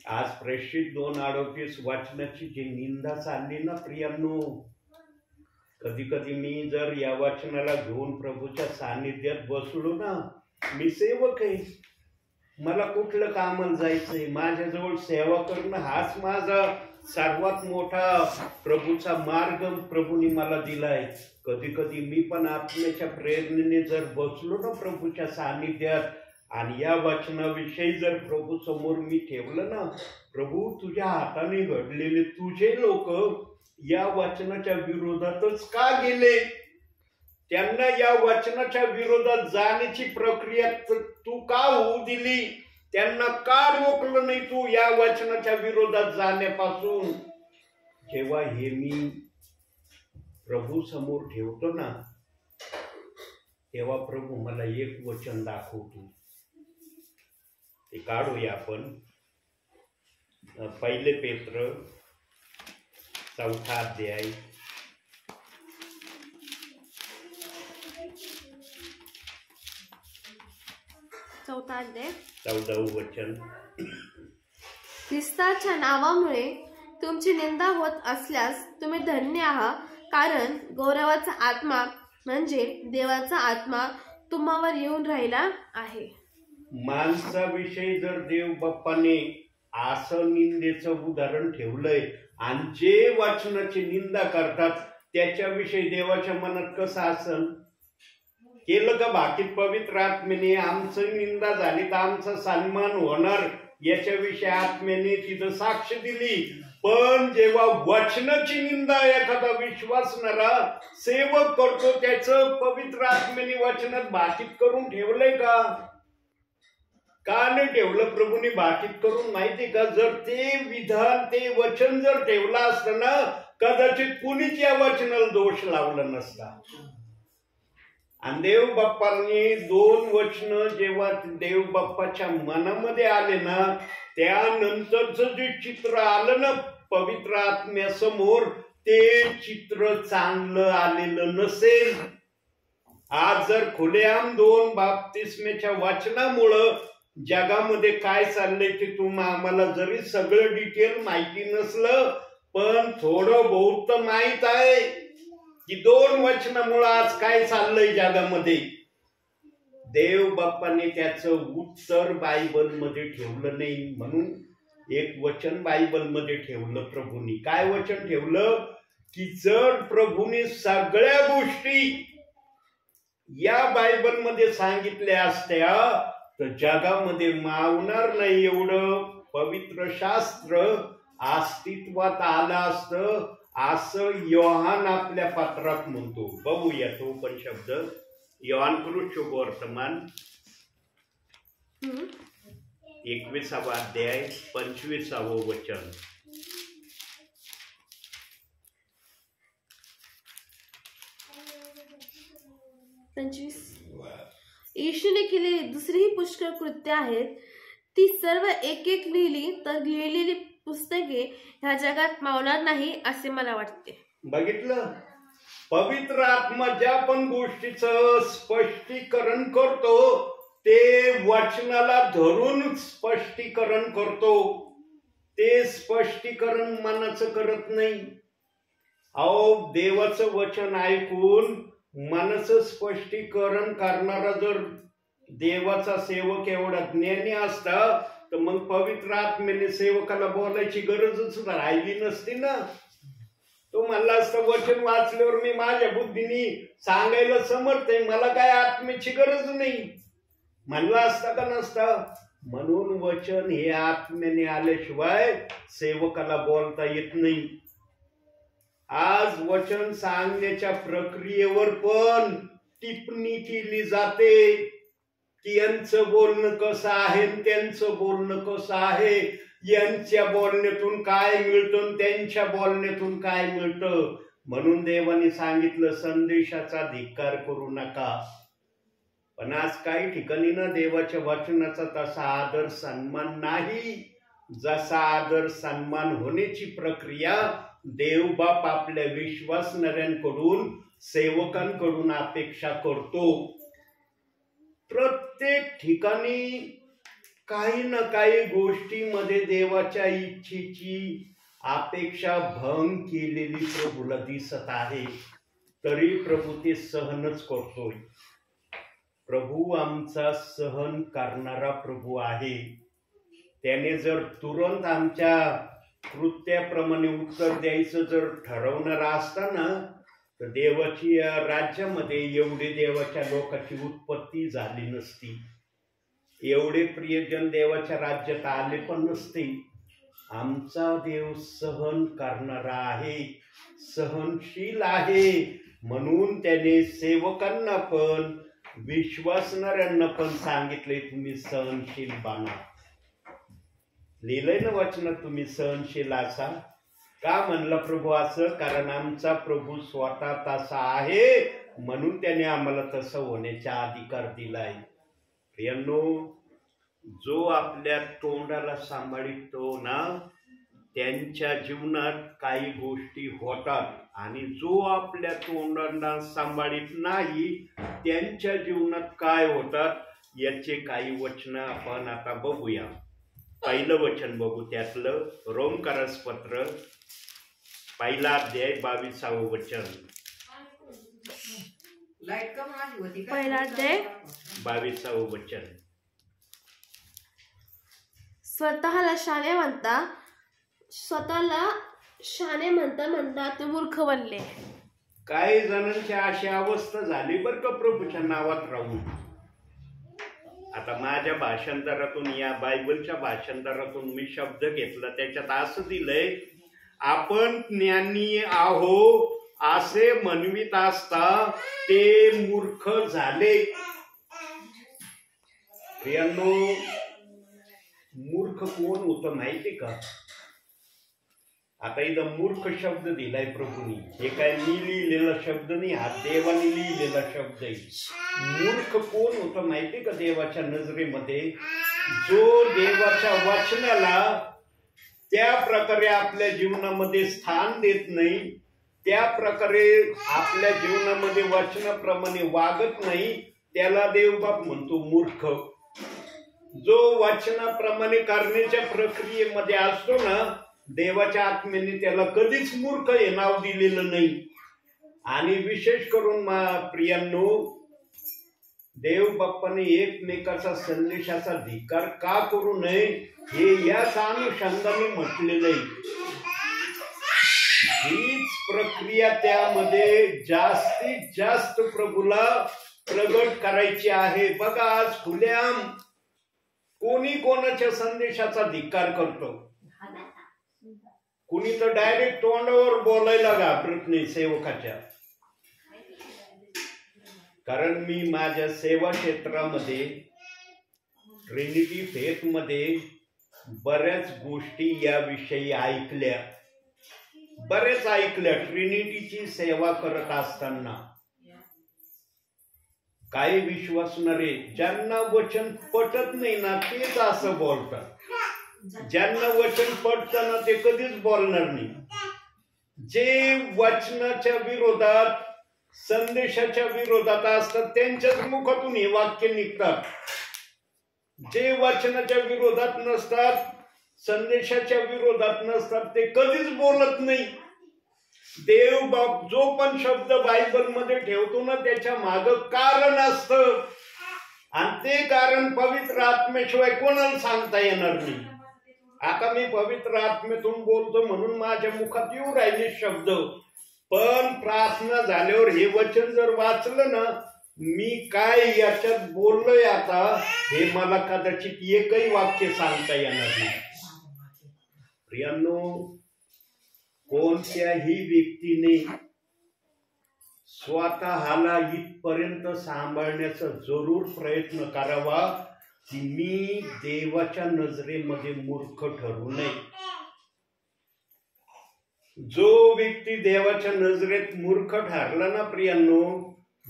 आज प्रेषित 2:38 वचनाची जी निंदा चालली ना प्रियांनो, कधी कधी मी जर या वचनाला घेऊन प्रभूच्या सानिध्यात बसलो ना, मी सेवक आहे, मला कुठलं कामाला जायचंय, माझ्याजवळ सेवा करणं हाच माझा सर्वात मोठा प्रभूचा मार्ग प्रभूने मला दिलाय. कधी कधी मी पण आत्म्याच्या प्रेरणेने जर बसलो ना प्रभूच्या सानिध्यात आणि या वचनाविषयी जर प्रभू समोर मी ठेवलं ना, प्रभू तुझ्या हाताने घडलेले तुझे लोक या वचनाच्या विरोधातच का गेले, त्यांना या वचनाच्या विरोधात जाण्याची प्रक्रिया तू का होऊ दिली, त्यांना का रोखलं नाही तू या वचनाच्या विरोधात जाण्यापासून. जेव्हा हे मी प्रभू समोर ठेवतो ना, तेव्हा प्रभू मला एक वचन दाखवतो. ते काढूया आपण. 1 पेत्र 4 अध्याय 14 वचन. ख्रिस्ताच्या नावामुळे तुमची निंदा होत असल्यास तुम्ही धन्य आहात, कारण गौरवाचा आत्मा म्हणजे देवाचा आत्मा तुम्हावर येऊन राहिला आहे. माणसाविषयी जर देव बाप्पाने असं निंदेचं उदाहरण ठेवलंय आणि जे वचनाची निंदा करतात त्याच्याविषयी देवाच्या मनात कसं असन? केलं का बाकीत पवित्र आत्म्याने आमचं निंदा झाली तर आमचा सन्मान होणार याच्याविषयी आत्म्याने तिथं साक्ष दिली. पण जेव्हा वचनाची निंदा एखादा विश्वासणारा सेवक करतो त्याचं पवित्र आत्म्याने वचनात भाकीत करून ठेवलंय का? का नाही ठेवलं? प्रभूने भाकीत करून माहिती का? जर ते विधान ते वचन जर ठेवलं असतं ना, कदाचित कुणीच या वचनाला दोष लावला नसता. आणि देव बाप्पांनी 2 वचन जेव्हा देव बाप्पाच्या मनामध्ये आले ना, त्यानंतरचं जे चित्र आलं ना पवित्र आत्म्यासमोर, ते चित्र चांगलं आलेलं नसेल. आज जर खुलेआम 2 बाप्तिस्मेच्या वाचनामुळं जगामध्ये काय चाललंय ते आम्हाला जरी सगळं डिटेल माहिती नसलं, पण थोडं बहुत माहित आहे की 2 वचनामुळं आज काय चाललंय जगामध्ये. देव बाप्पाने त्याचं उत्तर बायबलमध्ये ठेवलं नाही, म्हणून एक वचन बायबलमध्ये ठेवलं प्रभूंनी. काय वचन ठेवलं की जर प्रभूने सगळ्या गोष्टी या बायबलमध्ये सांगितल्या असत्या तर जगामध्ये मावणार नाही एवढं पवित्र शास्त्र अस्तित्वात आलं असतं, असं योहान आपल्या पत्रात म्हणतो. बघूया तो पण शब्द. योहान शुभ वर्तमान 21वा अध्याय 25वं वचन. येशूने केलेली दुसरीही पुष्कळ कृत्य आहेत, ती सर्व एक एक लिहिली तर लिहिलेली पुस्तके ह्या जगात मावणार नाही असे मला वाटते. बघितलं, पवित्र आत्मा ज्या पण गोष्टीचं स्पष्टीकरण करतो ते वचनाला धरून स्पष्टीकरण करतो. ते स्पष्टीकरण मनाचं करत नाही. अहो, देवाचं वचन ऐकून मनाचं स्पष्टीकरण करणारा जर देवाचा सेवक एवढा ज्ञानी असता तर मग पवित्र आत्म्याने सेवकाला बोलायची गरजच राहिली नसती ना. तो म्हणला असता वचन वाचल्यावर मी माझ्या बुद्धीने सांगायला समर्थ आहे, मला काय आत्म्याची गरज नाही, म्हणला असता का नसता. म्हणून वचन हे आत्म्याने आल्याशिवाय सेवकाला बोलता येत नाही. आज वचन सांगण्याच्या प्रक्रियेवर पण टिप्पणी केली जाते की यांचं बोलणं कसं आहे, त्यांचं बोलणं कसं आहे, यांच्या बोलण्यातून काय मिळतं, त्यांच्या बोलण्यातून काय मिळतं. म्हणून देवाने सांगितलं संदेशाचा धिक्कार करू नका. पण आज काही ठिकाणी ना देवाच्या वचनाचा तसा आदर सन्मान नाही. जसा आदर सन्मान होण्याची प्रक्रिया देवबाप आपल्या विश्वासणाऱ्यांकडून सेवकांकडून अपेक्षा करतो. प्रत्येक ठिकाणी काही ना काही गोष्टीमध्ये देवाच्या इच्छेची अपेक्षा भंग केलेली प्रभूला दिसत आहे, तरी प्रभू ते सहनच करतोय. प्रभू आमचा सहन करणारा प्रभू आहे. त्याने जर तुरंत आमच्या कृत्याप्रमाणे उत्तर द्यायचं जर ठरवणार असताना तर देवाची राज्यामध्ये एवढे देवाच्या लोकांची उत्पत्ती झाली नसती, एवढे प्रियजन देवाच्या राज्यात आले पण नसते. आमचा देव सहन करणारा आहे, सहनशील आहे. म्हणून त्याने सेवकांना पण विश्वासणाऱ्यांना पण सांगितले तुम्ही सहनशील बना. लिहिलंय ना वचनात तुम्ही सहनशील असा. का म्हणलं प्रभू असं? कारण आमचा प्रभू स्वतः तसा आहे, म्हणून त्याने आम्हाला तसं होण्याचा अधिकार दिलाय. प्रियांनो, जो आपल्या तोंडाला सांभाळतो ना त्यांच्या जीवनात काही गोष्टी होतात, आणि जो आपल्या तोंडाला सांभाळीत नाही त्यांच्या जीवनात काय होतात याचे काही वचन आपण आता बघूया. पहिलं वचन बघू त्यातलं, रोमकरास पत्र 1 अध्याय 22वं वचन. 1 अध्याय 22वं वचन. स्वतःला शाणे म्हणता ते मूर्ख बनले. काही जणांची अशी अवस्था झाली बरं का प्रभूच्या नावात राहून. आता माझ्या भाषांतरातून, या बायबलच्या भाषांतरातून मी शब्द घेतला, त्याच्यात असं दिलंय, आपण ज्ञानी आहो असे म्हणवित असता ते मूर्ख झाले. प्रियांनो, मूर्ख कोण होतं माहिती का? आता इथं मूर्ख शब्द दिलाय प्रभूंनी. हे काय मी लिहिलेला शब्द नाही, हा देवाने लिहिलेला शब्द आहे. मूर्ख कोण होतं माहिती का देवाच्या नजरेमध्ये? जो देवाच्या वचनाला त्या प्रकारे आपल्या जीवनामध्ये स्थान देत नाही, त्या प्रकारे आपल्या जीवनामध्ये वचनाप्रमाणे वागत नाही, त्याला देवबाप म्हणतो मूर्ख. जो वचनाप्रमाणे करण्याच्या प्रक्रियेमध्ये असतो ना, देवाच्या आत्म्याने त्याला कधीच मूर्ख हे नाव दिलेलं नाही. आणि विशेष करून प्रियांनो, देव बाप्पाने एकमेकाचा संदेशाचा धिक्कार का करू नये हे याच अनुषंगाने म्हटलेलं आहे. हीच प्रक्रिया त्यामध्ये जास्तीत जास्त प्रभूला प्रगट करायची आहे. बघा, आज खुल्याम कोणी कोणाच्या संदेशाचा धिक्कार करतो. कुणी तर डायरेक्ट तोंडावर बोलायला घाबरत नाही सेवकाच्या. कारण मी माझ्या सेवा क्षेत्रामध्ये ट्रिनिटी फेथ मध्ये बऱ्याच गोष्टी याविषयी ऐकल्या, बरेच ऐकल्या. ट्रिनिटीची सेवा करत असताना काही विश्वासणारे ज्यांना वचन पटत नाही ना, तेच असं बोलतात. ज्यांना वचन पटतं ना, ते कधीच बोलणार नाही. जे वचनाच्या विरोधात, संदेशाच्या विरोधात असतात त्यांच्याच मुखातून हे वाक्य निघतात. जे वचनाच्या विरोधात नसतात, संदेशाच्या विरोधात नसतात, ते कधीच बोलत नाही. देव बाप जो पण शब्द बायबल मध्ये ठेवतो ना, त्याच्या माग कारण असतं, आणि ते कारण पवित्र आत्म्याशिवाय कोणाला सांगता येणार नाही. आता मी पवित्र आत्मेतून बोलतो म्हणून माझ्या मुखात येऊ राहिले शब्द, पण प्रार्थना झाल्यावर हे वचन जर वाचलं ना, मी काय याच्यात बोललोय आता हे मला कदाचित एकही वाक्य सांगता येणार नाही. प्रियांनो, कोणत्याही व्यक्तीने स्वतःला इथपर्यंत सांभाळण्याचा जरूर प्रयत्न करावा की मी देवाच्या नजरेमध्ये मूर्ख ठरू नये. जो व्यक्ती देवाच्या नजरेत मूर्ख ठरला ना प्रियांनो,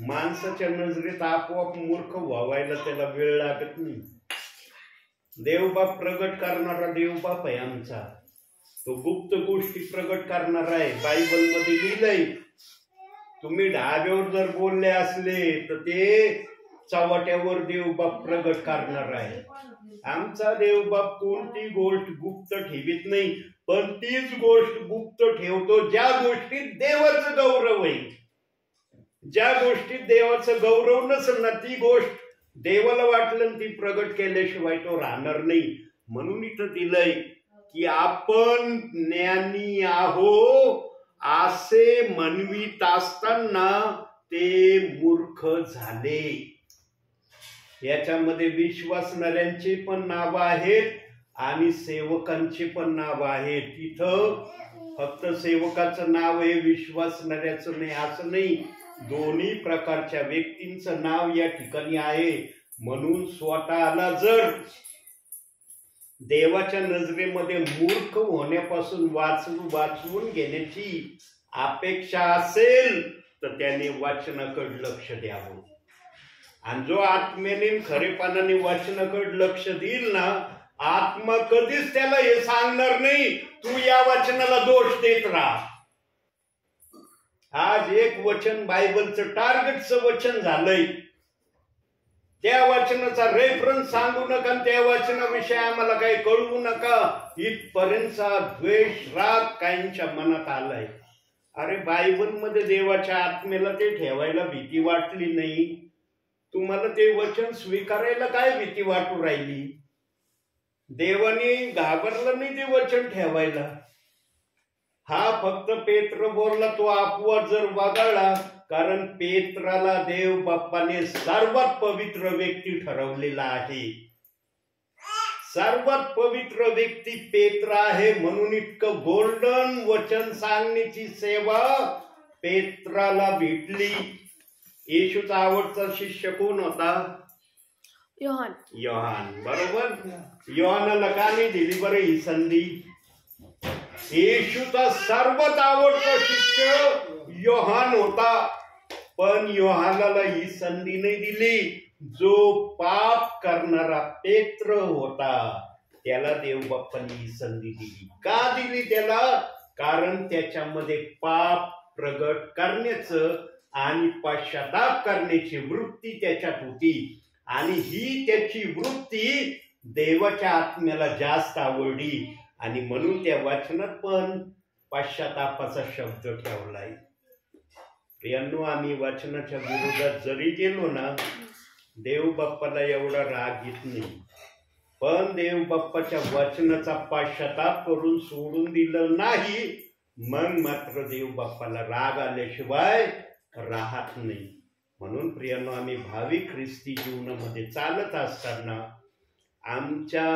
माणसाच्या नजरेत आपोआप मूर्ख व्हायला त्याला वेळ लागत नाही. देवबाप प्रगट करणारा देवबाप आहे आमचा. तो गुप्त गोष्टी प्रगट करणार आहे. बायबल मध्ये लिहिलंय, तुम्ही ढाब्यावर जर बोलले असले तर ते चव्हाट्यावर देवबाप प्रगट करणार आहे. आमचा देवबाप कोणती गोष्ट गुप्त ठेवीत नाही, पण तीच गोष्ट गुप्त ठेवतो ज्या गोष्टीत देवाचं गौरव आहे. ज्या गोष्टीत देवाचं गौरव नसेल ना, ती गोष्ट देवाला वाटलं ती प्रगट केल्याशिवाय तो राहणार नाही. म्हणून इथं दिलंय की आपण ज्ञानी आहो असे म्हणवीत असताना ते मूर्ख झाले. याच्यामध्ये विश्वासणाऱ्यांचे पण नाव आहेत आणि सेवकांचे पण नाव आहेत. इथं फक्त सेवकाचं नाव आहे, विश्वासणाऱ्याचं नाही असं नाही. दोन्ही प्रकारच्या व्यक्तींचं नाव या ठिकाणी आहे. म्हणून स्वतःला जर देवाच्या नजरेमध्ये मूर्ख होण्यापासून वाचवून घेण्याची अपेक्षा असेल तर त्याने वचनाकडे लक्ष द्यावं. आणि जो आत्म्याने खरेपणाने वचनाकडे लक्ष देईल ना, आत्मा कधीच त्याला हे सांगणार नाही तू या वचनाला दोष देत राहा. आज एक वचन बायबलचं टार्गेटचं वचन झालंय, त्या वचनाचा रेफरन्स सांगू नका, त्या वचनाविषयी आम्हाला काही कळवू नका, इथपर्यंतचा द्वेष राग काहींच्या मनात आलाय. अरे बायबल मध्ये देवाच्या आत्मेला ते ठेवायला भीती वाटली नाही, तुम्हाला ते वचन स्वीकारायला काय भीती वाटू राहिली? देवाने घाबरलं नाही ते वचन ठेवायला. हा फक्त पेत्र बोलला, तो अपवाद जर वगळला, कारण पेत्राला देव बाप्पाने सर्वात पवित्र व्यक्ती ठरवलेला आहे. सर्वात पवित्र व्यक्ती पेत्र आहे. म्हणून इतकं गोल्डन वचन सांगण्याची सेवा पेत्राला भेटली. येशूचा आवडता शिष्य कोण होता? योहान. बरोबर. योहानाला का नाही दिली बरं ही संधी? येशूचा सर्वात आवडता शिष्य योहान होता, पण योहानाला ही संधी नाही दिली. जो पाप करणारा पेत्र होता त्याला देव बाप्पांनी ही संधी दिली. का दिली त्याला? कारण त्याच्यामध्ये पाप प्रगट करण्याचं आणि पश्चाताप करण्याची वृत्ती त्याच्यात होती, आणि ही त्याची वृत्ती देवाच्या आत्म्याला जास्त आवडली, आणि म्हणून त्या वचनात पण पश्चातापाचा शब्द ठेवलाय. प्रियांनो, आम्ही वचनाच्या विरोधात जरी गेलो ना, देव बाप्पाला एवढा राग येत नाही, पण देव बाप्पाच्या वचनाचा पश्चाताप करून सोडून दिलं नाही, मग मात्र देव बाप्पाला राग आल्याशिवाय राहत नाही. म्हणून प्रियांनो, आम्ही भावी ख्रिस्ती जीवनामध्ये चालत असताना आमच्या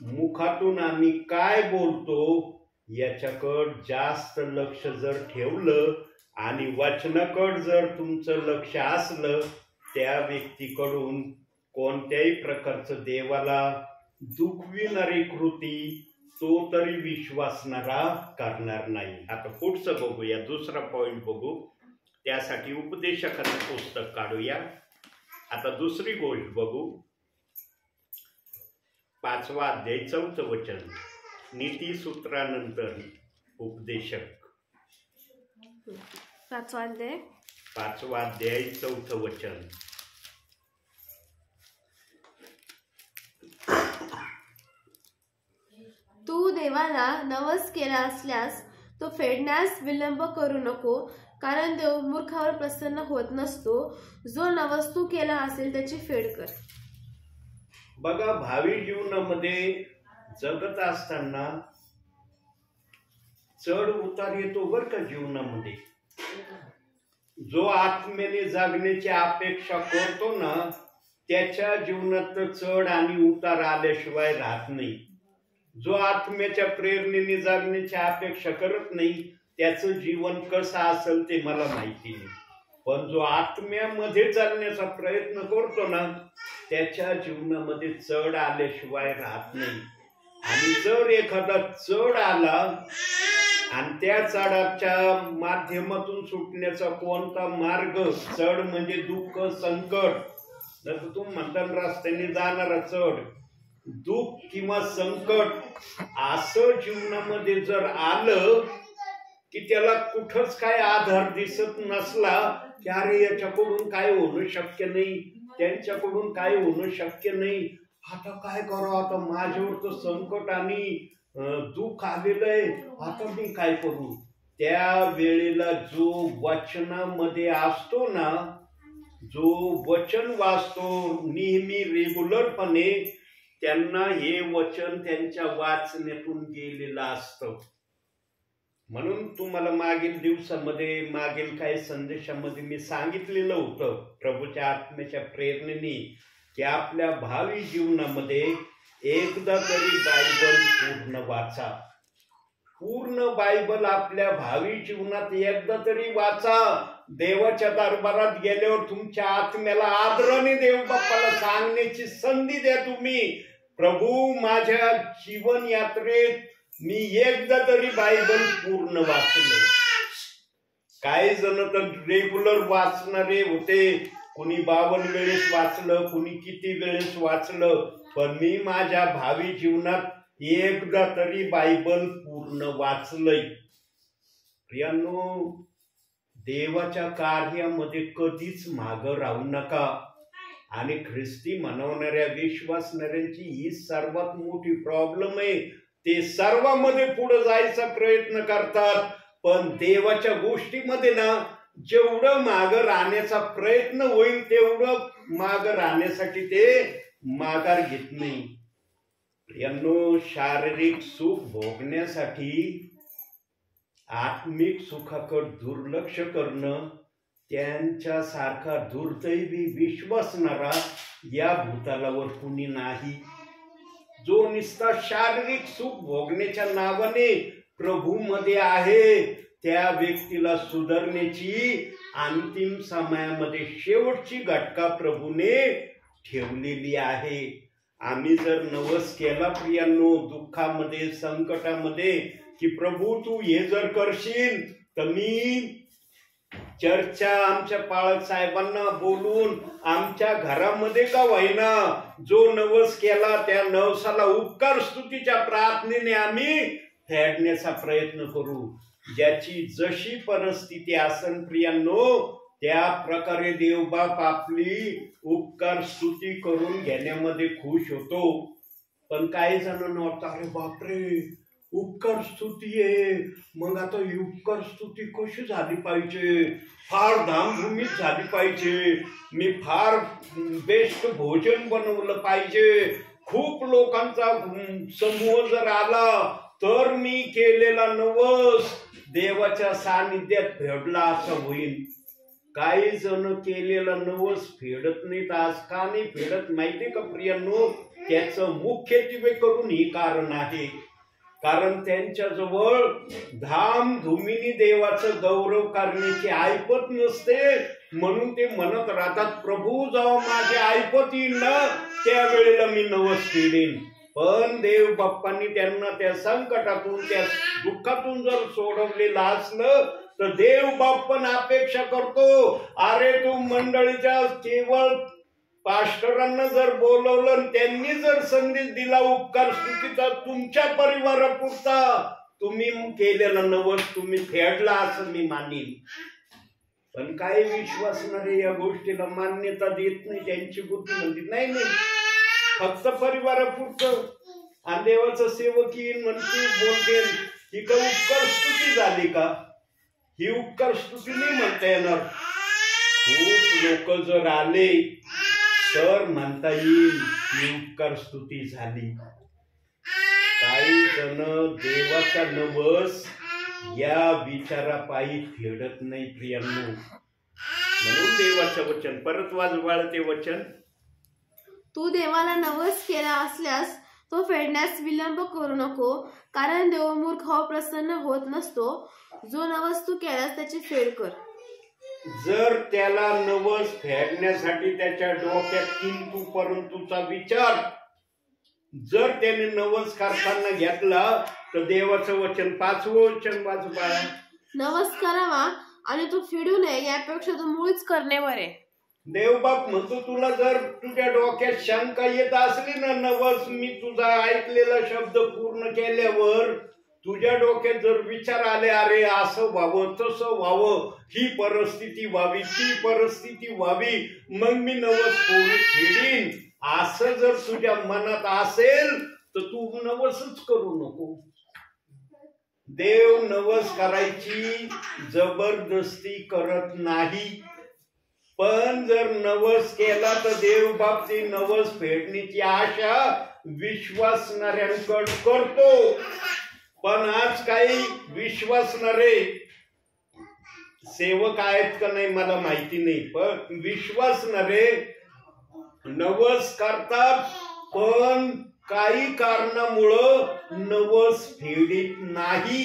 मुखातून आम्ही काय बोलतो याच्याकडं जास्त लक्ष जर ठेवलं आणि वचनाकडं जर तुमचं लक्ष असलं, त्या व्यक्तीकडून कोणत्याही प्रकारचं देवाला दुखविणारी कृती तो तरी विश्वासणारा करणार नाही. आता पुढचं बघूया, दुसरा पॉइंट बघू. त्यासाठी उपदेशकाचं पुस्तक काढूया. आता दुसरी गोष्ट बघू. 5वा अध्याय 4th वचन. नीतिसूत्रानंतर उपदेशक. 5वा अध्याय 5वा अध्याय 4th वचन. तू देवाला नवस केला असल्यास तो फेडण्यास विलंब करू नको, कारण देव मूर्खावर प्रसन्न होत नसतो. जो नवस तू केला असेल त्याची फेड कर. बघा, भावी जीवनामध्ये जगत असताना चढ उतार येतो बर का जीवनामध्ये. जो आत्म्याने जगण्याची अपेक्षा करतो ना, त्याच्या जीवनात चढ आणि उतार आल्याशिवाय राहत नाही. जो आत्म्याच्या प्रेरणेने जगण्याची अपेक्षा करत नाही, त्याचं जीवन कसं असेल ते मला माहिती नाही, पण जो आत्म्यामध्ये चालण्याचा प्रयत्न करतो ना, त्याच्या जीवनामध्ये चढ आल्याशिवाय राहत नाही. आणि जर एखादा चढ आला आणि त्या चढाच्या माध्यमातून सुटण्याचा कोणता मार्ग, चढ म्हणजे दुःख संकट, जर तुम्ही म्हणता रस्त्याने जाणारा चढ, दुःख किंवा संकट असं जीवनामध्ये जर आलं की त्याला कुठंच काय आधार दिसत नसला की अरे याच्याकडून काय होणं शक्य नाही, त्यांच्याकडून काय होणं शक्य नाही, आता काय करावं, आता माझ्यावर तर संकट आणि दुःख आलेलं आहे, आता मी काय करू. त्या वेळेला जो वचनामध्ये असतो ना, जो वचन वाचतो नेहमी रेग्युलरपणे, त्यांना हे वचन त्यांच्या वाचण्यातून गेलेलं असतं. म्हणून तुम्हाला मागील दिवसामध्ये, मागील काही संदेशामध्ये मी सांगितलेलं होतं प्रभूच्या आत्म्याच्या प्रेरणेने की आपल्या भावी जीवनामध्ये एकदा तरी बायबल पूर्ण वाचा. पूर्ण बायबल आपल्या भावी जीवनात एकदा तरी वाचा. देवाच्या दरबारात गेल्यावर तुमच्या आत्म्याला आदराने देव बाप्पाला सांगण्याची संधी द्या तुम्ही, प्रभू माझ्या जीवन यात्रेत मी एकदा तरी बायबल पूर्ण वाचलं. काही जण तर रेग्युलर वाचणारे होते, कुणी 52 वेळेस वाचलं, कुणी किती वेळेस वाचलं, पण मी माझ्या भावी जीवनात एकदा तरी बायबल पूर्ण वाचलंय. प्रियांनो, देवाच्या कार्यामध्ये कधीच मागं राहू नका. आणि ख्रिस्ती म्हणवणाऱ्या विश्वासणाऱ्यांची ही सर्वात मोठी प्रॉब्लेम आहे. ते सर्वांमध्ये पुढे जायचा प्रयत्न करतात, पण देवाच्या गोष्टीमध्ये ना जेवढं मागं राहण्याचा प्रयत्न होईल तेवढं मागं राहण्यासाठी ते माघार घेत नाही. यांनो, शारीरिक सुख भोगण्यासाठी आत्मिक सुखाकडे दुर्लक्ष करणं, त्यांच्यासारखा दुर्दैवी विश्वासणारा या भूतलावर कुणी नाही. जो निस्ता शारीरिक सुख भोगण्याच्या नावाने प्रभूमध्ये आहे, त्या व्यक्तीला सुधारण्याची अंतिम समयामध्ये शेवटची घटका प्रभूने ठेवलेली आहे. आम्ही जर नवस केला प्रियांनो, दुःखामध्ये संकटामध्ये, की प्रभू तू हे जर करशील तर मी चर्चा आमच्या पाळक साहेबांना बोलून आमच्या घरामध्ये का होईना जो नवस केला त्या नवसाला उपकार स्तुतीच्या प्रार्थनेने आम्ही फेडण्याचा प्रयत्न करू. ज्याची जशी परिस्थिती असन प्रियांनो त्या प्रकारे देवबाप आपली उपकार स्तुती करून घेण्यामध्ये खुश होतो. पण काही जणांना वाटतं अरे बापरे उपकार स्तुती आहे, मग आता ही उपकार स्तुती कशी झाली पाहिजे, फार धामधुमीत झाली पाहिजे, मी फार बेस्ट भोजन बनवलं पाहिजे, खूप लोकांचा समूह जर आला तर मी केलेला नवस देवाच्या सानिध्यात फेडला असं होईल. काही जण केलेला नवस फेडत नाहीत. आज का नाही फेडत माहितीये का प्रियांनो? त्याचं मुख्यत्वे करून ही कारण आहे. कारण त्यांच्याजवळ धामधुमीने देवाचं गौरव करण्याची ऐपत नसते, म्हणून ते म्हणत राहतात प्रभू जेव्हा माझे ऐपत येईल ना त्यावेळेला मी नवस फेडेन. पण देव बाप्पांनी त्यांना त्या संकटातून त्या दुःखातून जर सोडवलेलं असलं तर देव बाप पण अपेक्षा करतो अरे तू मंडळीच्या केवळ पास्टरांना जर बोलवलं त्यांनी जर संदेश दिला उपकार स्तुतीचा तुमच्या परिवारापुरता तुम्ही केलेला नवस तुम्ही फेडला असं मी मानीन. पण काही विश्वासणारे या गोष्टीला मान्यता देत नाही. त्यांची बुद्धी म्हणते नाही नाही फक्त परिवारापुरतं. आणि देवाचं सेवक येईन म्हणते बोलते ही का उपकार स्तुती झाली का? ही उपकार स्तुती नाही म्हणता येणार. खूप लोक जर आले तर म्हणता येईल ही उपकार स्तुती झाली. काही जण देवाचा नवस या विचारापायी फेडत नाही प्रियांनो. म्हणून देवाचं वचन परत वाजवाळ ते वचन तू देवाला नवस केला असल्यास तो फेडण्यास विलंब करू नको, कारण देव मूर्ख व प्रसन्न होत नसतो. जो नवस तू केलास त्याची फेड कर. जर त्याला नवस फेडण्यासाठी त्याच्या डोक्यात किंतु परंतुचा विचार जर त्याने नवस करताना घेतला तर देवाचं वचन 5वं वचन वाचवा नवस करावा आणि तो फेडू नये यापेक्षा तो मुळीच करणे बरे. देवबाप म्हणतो तुला जर तुझ्या डोक्यात शंका येत असली ना नवस मी तुझा ऐकलेला शब्द पूर्ण केल्यावर तुझ्या डोक्यात जर विचार आले अरे असं व्हावं तसं व्हावं ही परिस्थिती व्हावी ती परिस्थिती व्हावी मग मी नवस फेडीन असं जर तुझ्या मनात असेल तर तू नवसच करू नको. देव नवस करायची जबरदस्ती करत नाही. पण जर नवस केला तर देव बाप ती नवस फेडण्याची आशा विश्वासणाऱ्यांकडे करतो. पण आज काही विश्वासणारे सेवक आहेत का नाही मला माहिती नाही, पण विश्वासणारे नवस करतात पण काही कारणामुळं नवस फेडीत नाही.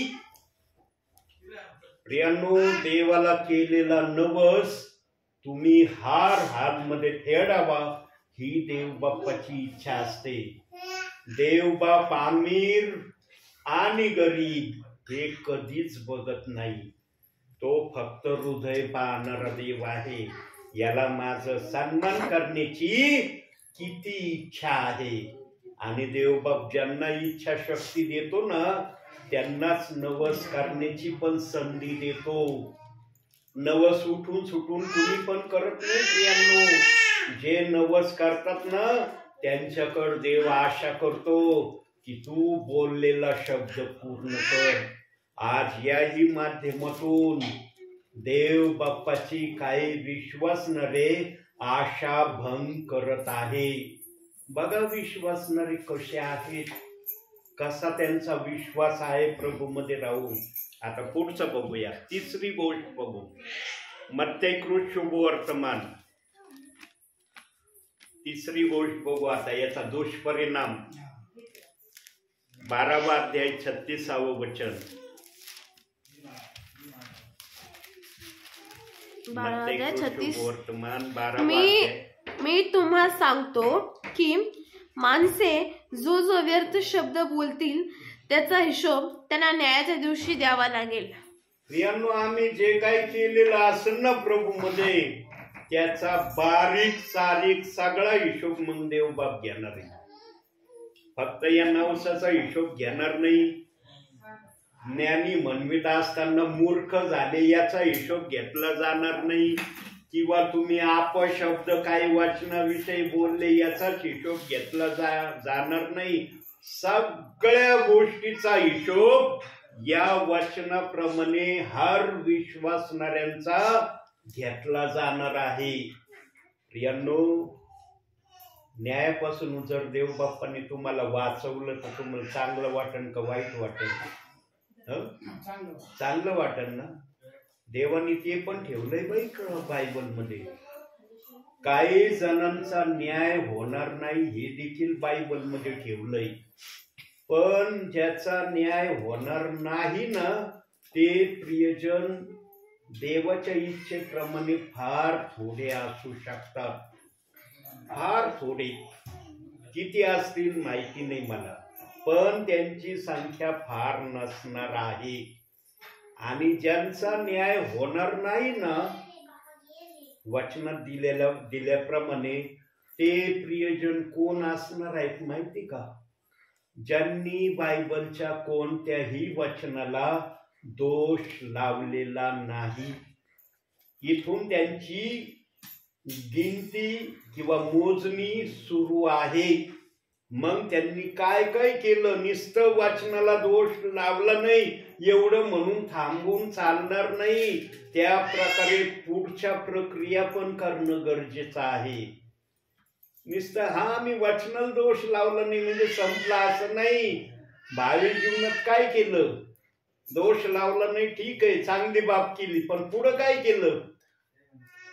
प्रियांनो देवाला केलेला नवस तुम्ही हार मध्ये फेडावा ही देव बाप्पाची इच्छा असते. देव बाप आमिर आणि गरीब हे कधीच बघत नाही. तो फक्त हृदय पाहणारा देव आहे. याला माझं सन्मान करण्याची किती इच्छा आहे. आणि देवबाप ज्यांना इच्छा शक्ती देतो ना त्यांनाच नवस करण्याची पण संधी देतो. नवस उठून सुटून कुणी पण करत नाही प्रियांनो. जे नवस करतात ना त्यांच्याकडे देव आशा करतो की तू बोललेला शब्द पूर्ण कर. आज याही माध्यमातून देव बाप्पाची काही विश्वासणारे आशा भंग करत आहे. बघा विश्वासणारे कसे आहेत, कसा त्यांचा विश्वास आहे प्रभू मध्ये राहून. आता पुढचं बघूया. तिसरी गोष्ट बघू मत्तेकृत शुभ वर्तमान. तिसरी गोष्ट बघू आता याचा दुष्परिणाम. 12वा अध्याय 36वे वचन. वर्तमान 12 मी तुम्हाला सांगतो की माणसे जो व्यर्थ शब्द बोलतील त्याचा हिशोब त्यांना न्यायाच्या दिवशी द्यावा लागेल. प्रियांनो, आम्ही जे काही केलेलं असेल ना प्रभूमध्ये, त्याचा बारीक सारीक सगळा हिशोब मग देवबाप घेणार आहे. फक्त या नवसाचा हिशोब घेणार नाही. ज्ञानी म्हणवित असताना मूर्ख झाले याचा हिशोब घेतला जाणार नाही, किंवा तुम्ही अपशब्द काही वाचनाविषयी बोलले याचाच हिशोब घेतला जाणार नाही. सगळ्या गोष्टीचा हिशोब या वचनाप्रमाणे हर विश्वासणाऱ्यांचा घेतला जाणार आहे. प्रियांनो, न्यायापासून जर देवबाप्पाने तुम्हाला वाचवलं तर तुम्हाला चांगलं वाटेल का वाईट वाटेल? चांगलं वाटेल ना. देवाने ते पण ठेवलंय बाई बायबलमध्ये. काही जणांचा न्याय होणार नाही हे देखील बायबलमध्ये ठेवलंय. पण ज्याचा न्याय होणार नाही ना, ते प्रियजन देवाच्या इच्छेप्रमाणे फार थोडे असू शकतात. फार थोडे. किती असतील माहिती नाही मला, पण त्यांची संख्या फार नसणार आहे. आणि ज्यांचा न्याय होणार नाही ना, वचनात दिल्याप्रमाणे, ते प्रियजन कोण असणार आहेत माहिती का? ज्यांनी बायबलच्या कोणत्याही वचनाला दोष लावलेला नाही. इथून त्यांची गिनती किंवा मोजणी सुरू आहे. मग त्यांनी काय काय केलं? नुसतं वचनाला दोष लावला नाही एवढं म्हणून थांबून चालणार नाही. त्या प्रकारे पुढच्या प्रक्रिया पण करणं गरजेचं आहे. नुसतं हा मी वचनाला दोष लावला नाही म्हणजे संपला असं नाही. भावी जीवनात काय केलं? दोष लावला नाही, ठीक आहे, चांगली बाब केली, पण पुढं काय केलं?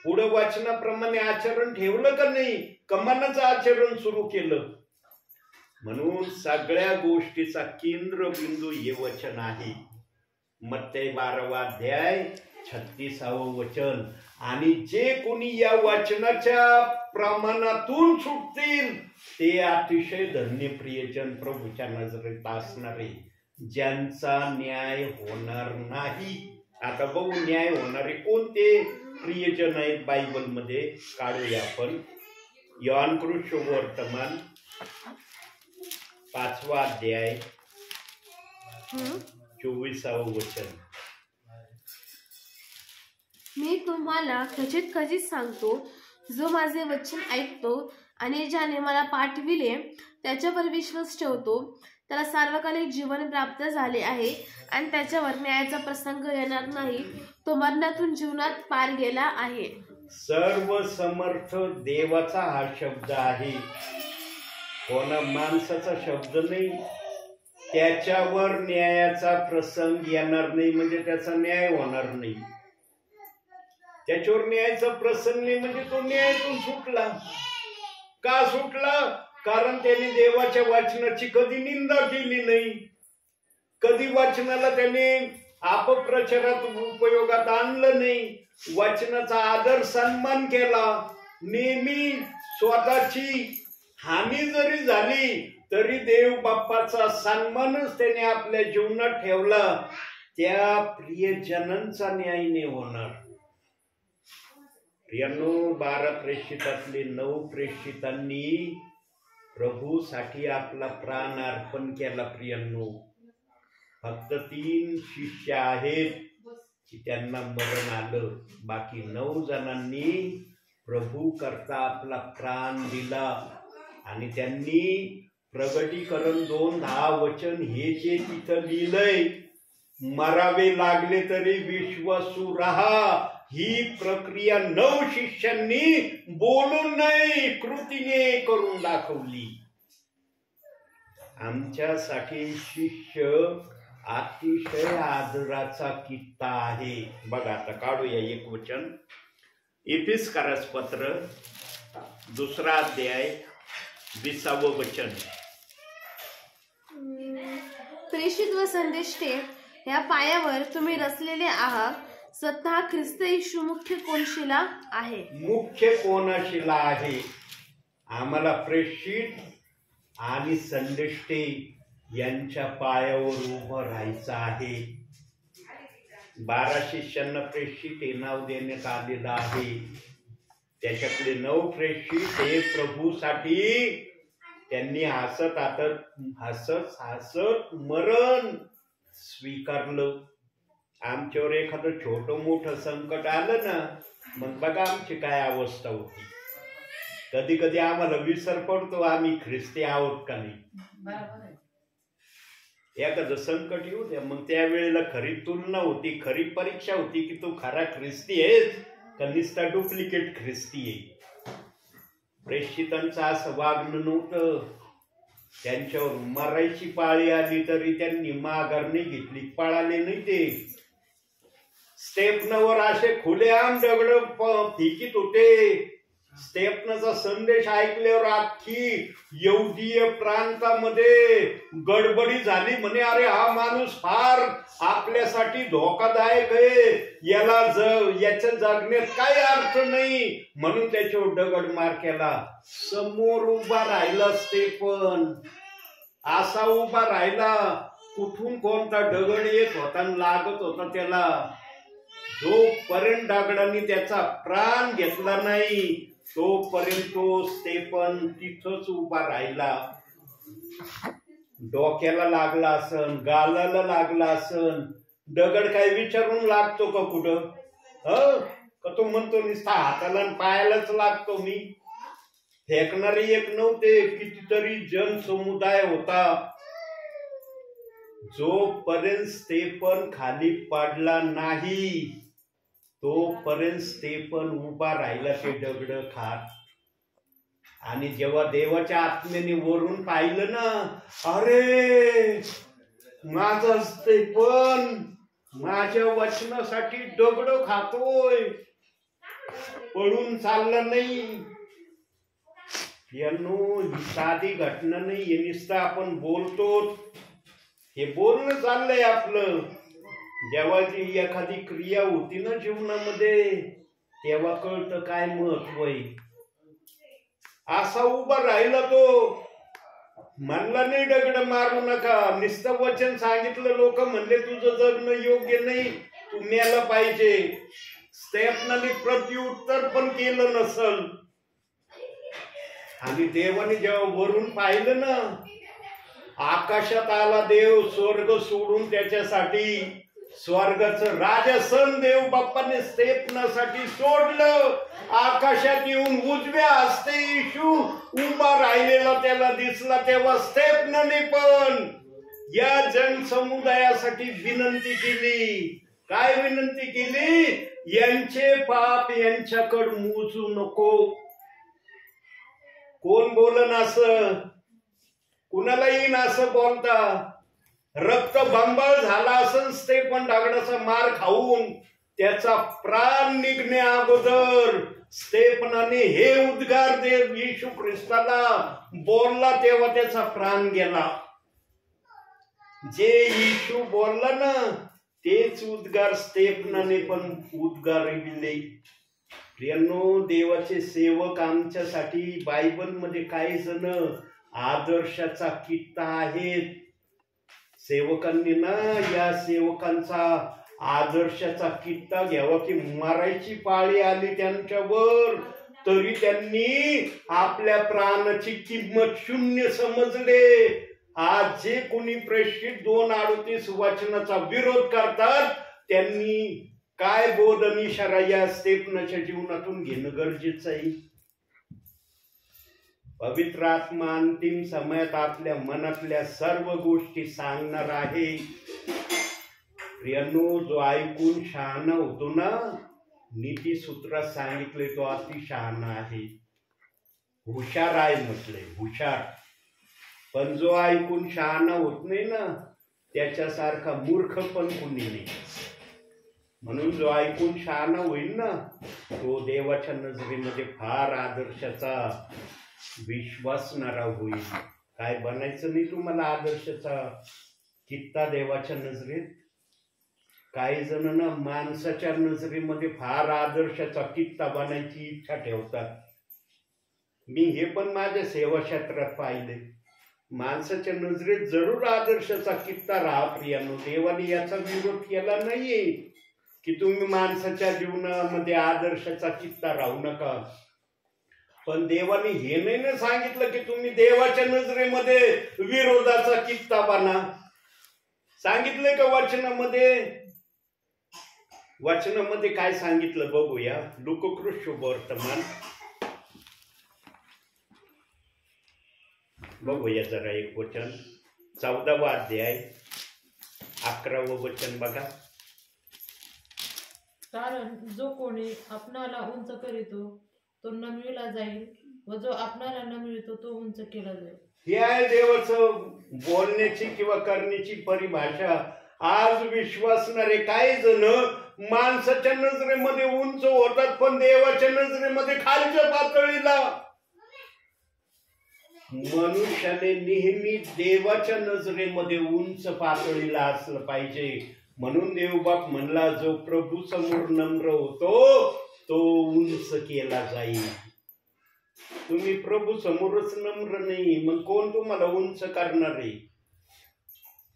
पुढं वचनाप्रमाणे आचरण ठेवलं का नाही? कमानाचं आचरण सुरू केलं. म्हणून सगळ्या गोष्टीचा केंद्रबिंदू हे वचन आहे. मत्तई 12वा अध्याय 36वे वचन. आणि जे कोणी या वचनाच्या प्रमाणातून सुटतील ते अतिशय धन्य प्रियजन प्रभूच्या नजरेत असणारे, ज्यांचा न्याय होणार नाही. आता बघू न्याय होणारे कोणते प्रियजन आहेत बायबलमध्ये. काढूया आपण. योहान सुवर्तमान 5वा अध्याय 24वे वचन. मी तुम्हाला खचित खचित सांगतो, जो माझे वचन ऐकतो आणि ज्याने मला पाठविले त्याच्यावर विश्वास ठेवतो त्याला सार्वकालिक जीवन प्राप्त झाले आहे आणि त्याच्यावर न्यायाचा प्रसंग येणार नाही. तो मरणातून जीवनात पार गेला आहे. सर्व समर्थ देवाचा हा शब्द आहे, कोणा माणसाचा शब्द नाही. त्याच्यावर न्यायाचा प्रसंग येणार नाही म्हणजे त्याचा न्याय होणार नाही. त्याच्यावर न्यायाचा प्रसंग नाही म्हणजे तो न्यायातून सुटला. का सुटला? कारण त्याने देवाच्या वचनाची कधी निंदा केली नाही. कधी वचनाला त्याने अपप्रचारात उपयोगात आणलं नाही. वचनाचा आदर सन्मान केला. नेहमी स्वतःची हानी जरी झाली तरी देव बाप्पाचा सन्मानच त्याने आपल्या जीवनात ठेवला. त्या प्रियजनांचा न्याय नाही होणार. प्रियांनो, 12 प्रेषितातले 9 प्रेषितांनी प्रभूसाठी आपला प्राण अर्पण केला. प्रियांनो, फक्त 3 शिष्य आहेत की त्यांना मरण आलं. बाकी 9 जणांनी प्रभू करता आपला प्राण दिला. आणि त्यांनी प्रगटीकरण 2:10 वचन हे जे तिथं लिहिलंय, मरावे लागले तरी विश्वासू राहा, ही प्रक्रिया 9 शिष्यांनी बोलून नाही कृतीने करून दाखवली. आमच्यासाठी शिष्य अतिशय आदराचा कित्ता आहे. बघा आता काढूया एक वचन. इफिसकारास पत्र 2रा अध्याय 20वे वचन. प्रेषित व संदेष्टे या पायावर तुम्ही रचलेले आहात. स्वतः ख्रिस्त येशू मुख्य कोनशिला आहे. मुख्य कोनशिला आहे. आम्हाला प्रेषित आणि संदेष्टे यांच्या पायावर उभं राहायचं आहे. 12 शिष्यांना प्रेषित हे नाव देण्यात आलेलं आहे. त्याच्याकडे 9 प्रेषित हे प्रभूसाठी त्यांनी हसत मरण स्वीकारलं. आमच्यावर एखादं छोटं मोठं संकट आलं ना, मग बघा आमची काय अवस्था होती. कधी कधी आम्हाला विसर पडतो आम्ही ख्रिस्ती आहोत का नाही. एखादं संकट येऊ द्या, मग त्यावेळेला खरी तुलना होती, खरी परीक्षा होती की तू खरा ख्रिस्ती आहेस का नुसता डुप्लिकेट ख्रिस्ती आहे. प्रेषितांचं असं वागणं नव्हतं. त्यांच्यावर मरायची पाळी आली तरी त्यांनी माघार नाही घेतली, पळाले नाही. ते स्टेपनवर असे खुलेआम दगड फेकीत होते. स्टेफनचा संदेश ऐकल्यावर अख्खी यहुदीय प्रांतामध्ये गडबडी झाली. म्हणे अरे हा माणूस फार आपल्यासाठी धोकादायक आहे, याच्या जगण्यात काही अर्थ नाही, म्हणून त्याच्यावर दगड मार केला. समोर उभा राहिला स्टेफन, असा उभा राहिला, कुठून कोणता दगड येत होता आणि लागत होता त्याला. जोपर्यंत दगडांनी त्याचा प्राण घेतला नाही तोपर्यंत तो स्टेफन तिथंच उभा राहिला. डोक्याला लागला असन, गालाला लागला असन, दगड काय विचारून लागतो का कुठं? का तो म्हणतो नुसता हाताला आणि पायालाच लागतो मी. फेकणारे एक नव्हते, कितीतरी जनसमुदाय होता. जोपर्यंत स्टेफन खाली पडला नाही तोपर्यंत स्टेफन उभा राहिला ते दगड खात. आणि जेव्हा देवाच्या आत्म्याने वरून पाहिलं ना, अरे माझा स्टेफन माझ्या वचनासाठी दगड खातोय, पळून चालला नाही. यांनो ही साधी घटना नाही, हे नुसतं आपण बोलतो, हे बोलणं चाललंय आपलं. जेव्हा ती एखादी क्रिया होती ना जीवनामध्ये, तेव्हा कळतं काय महत्व आहे. असा उभा राहिला तो, म्हणला नाही दगड मारू नका, नुसतं वचन सांगितलं. लोक म्हणले तुझं जगणं योग्य नाही, तू मेला पाहिजे. स्टेफनाने प्रत्युत्तर पण केलं नसल. आणि देवाने जेव्हा वरून पाहिलं ना, आकाशात आला देव स्वर्ग सोडून त्याच्यासाठी. स्वर्गाचं राजसन देव बाप्पाने स्टेफनासाठी सोडलं. आकाशात येऊन उजव्या हस्ते येशू उभा राहिलेला त्याला दिसला. तेव्हा स्टेफनाने पण या जनसमुदायासाठी विनंती केली. काय विनंती केली? यांचे पाप यांच्याकडे मोजू नको. कोण बोलन असं? कुणाला येईन असं बोलता? रक्त बंबाळ झाला असं स्टेफन दगडाचा मार खाऊन त्याचा प्राण निघण्या अगोदर स्टेफनाने हे उद्गार देव येशू ख्रिस्ताला बोलला, तेव्हा त्याचा प्राण गेला. जे येशू बोलला ना तेच उद्गार स्टेफनाने पण उद्गार दिले. प्रियांनो, देवाचे सेवक आमच्यासाठी बायबलमध्ये काही जण आदर्शाचा कित्ता आहेत. सेवकांनी ना या सेवकांचा आदर्शाचा कित्ता घ्यावा की मारायची पाळी आली त्यांच्यावर तरी त्यांनी आपल्या प्राणाची किंमत शून्य समजले. आज जे कोणी प्रेषित 2:38 वचनाचा विरोध करतात त्यांनी काय बोध आणि इशारा या स्टेफनाच्या जीवनातून घेणं गरजेचं आहे. पवित्र आत्मा अंतिम समयात आपल्या मनातल्या सर्व गोष्टी सांगणार आहे. प्रियांनो, जो ऐकून शहाणा होतो ना, नीती सूत्रात सांगितले तो अति शहाणा आहे, हुशार आहे म्हटले, हुशार. पण जो ऐकून शहाणा होत नाही ना त्याच्यासारखा मूर्ख पण कुणी नाही. म्हणून जो ऐकून शहाणा होईल ना तो देवाच्या नजरेमध्ये फार आदर्शाचा विश्वासणारा होईल. काय बनायचं नाही तुम्हाला आदर्शाचा कित्ता देवाच्या नजरेत. काही जण ना माणसाच्या नजरेमध्ये फार आदर्शाचा कित्ता बनायची इच्छा ठेवतात. मी हे पण माझ्या सेवा क्षेत्रात पाहिले. माणसाच्या नजरेत जरूर आदर्शाचा कित्ता राहा प्रियानो. देवाने याचा विरोध केला नाहीये की तुम्ही माणसाच्या जीवनामध्ये आदर्शाचा कित्ता राहू नका. पण देवाने हे नाही ना सांगितलं की तुम्ही देवाच्या नजरेमध्ये विरोधाचा कित्ता बना. सांगितलंय का वचनामध्ये? वचनामध्ये काय सांगितलं बघूया. लूकाकृत शुभवर्तमान बघूया जरा एक वचन, 14वा अध्याय 11वं वचन बघा. कारण जो कोणी आपणाला उंच करीतो तो नमविला जाईल व जो आपणाला नमवितो तो उंच केला जाईल. ही आहे देवाचं बोलण्याची किंवा करण्याची परिभाषा. आज विश्वासणारे काही जण माणसाच्या नजरेमध्ये उंच होतात पण देवाच्या नजरेमध्ये खालच्या पातळीला. मनुष्याने नेहमी देवाच्या नजरेमध्ये उंच पातळीला असलं पाहिजे. म्हणून देवबाप म्हणला जो प्रभू समोर नम्र होतो तो उंच केला जाईल. तुम्ही प्रभू समोरच नम्र नाही, मग कोण तुम्हाला उंच करणार आहे?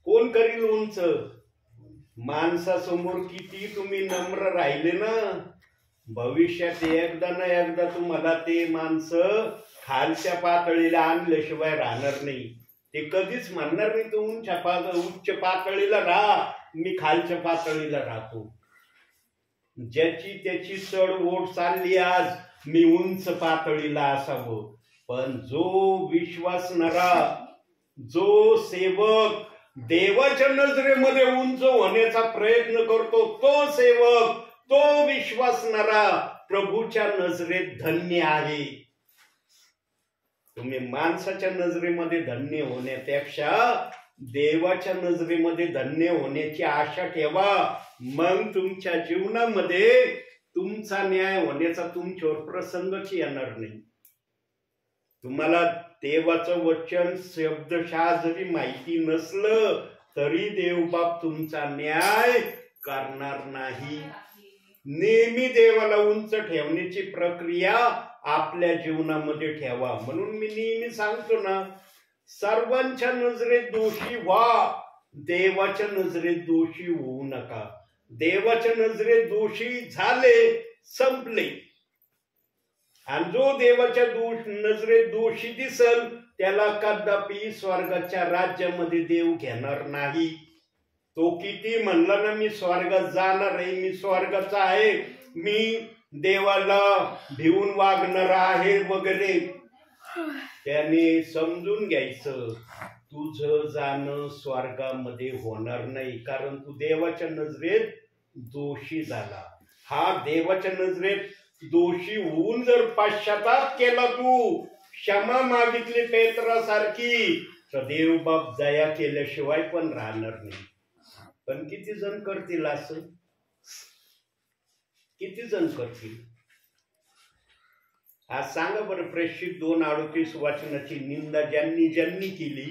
कोण करील उंच? माणसासमोर किती तुम्ही नम्र राहिले ना, भविष्यात एकदा ना एकदा तुम्हाला ते माणसं खालच्या पातळीला आणल्याशिवाय राहणार नाही. ते कधीच म्हणणार नाही तू उच्च पातळीला राहा, मी खालच्या पातळीला राहतो. ज्याची त्याची चढ ओढ चालली आज, मी उंच पातळीला असावं. पण जो विश्वासणारा, जो सेवक देवाच्या नजरेमध्ये उंच होण्याचा प्रयत्न करतो, तो सेवक, तो विश्वासणारा प्रभूच्या नजरेत धन्य आहे. तुम्ही माणसाच्या नजरेमध्ये धन्य होण्यापेक्षा देवाच्या नजरेमध्ये धन्य होण्याची आशा ठेवा. मग तुमच्या जीवनामध्ये तुमचा न्याय होण्याचा तुमच्यावर प्रसंगच येणार नाही. तुम्हाला देवाचं वचन शब्दशः जरी माहिती नसलं तरी देवबाप तुमचा न्याय करणार नाही. नेहमी देवाला उंच ठेवण्याची प्रक्रिया आपल्या जीवनामध्ये ठेवा. म्हणून मी नेहमी सांगतो ना, सर्वांच्या नजरेत दोषी व्हा, देवाच्या नजरेत दोषी होऊ नका. देवाच्या नजरेत दोषी झाले, संपले. आणि जो देवाच्या नजरेत दोषी दिसल त्याला कदापि स्वर्गाच्या राज्यामध्ये देव घेणार नाही. तो किती म्हणला ना मी स्वर्गात जाणार आहे, मी स्वर्गाचा आहे, मी देवाला भिवून वागणार आहे वगैरे, त्याने समजून घ्यायचं तुझं जाणं स्वर्गामध्ये होणार नाही. कारण तू देवाच्या नजरेत दोषी झाला. हा देवाच्या नजरेत दोषी होऊन जर पश्चाताप केला, तू क्षमा मागितली पेत्रासारखी, तर देवबाप दया केल्याशिवाय पण राहणार नाही. पण किती जण करतील असं? किती जण करतील? आज सांगा बरं, प्रेषित 2:38 वचनाची निंदा ज्यांनी ज्यांनी केली,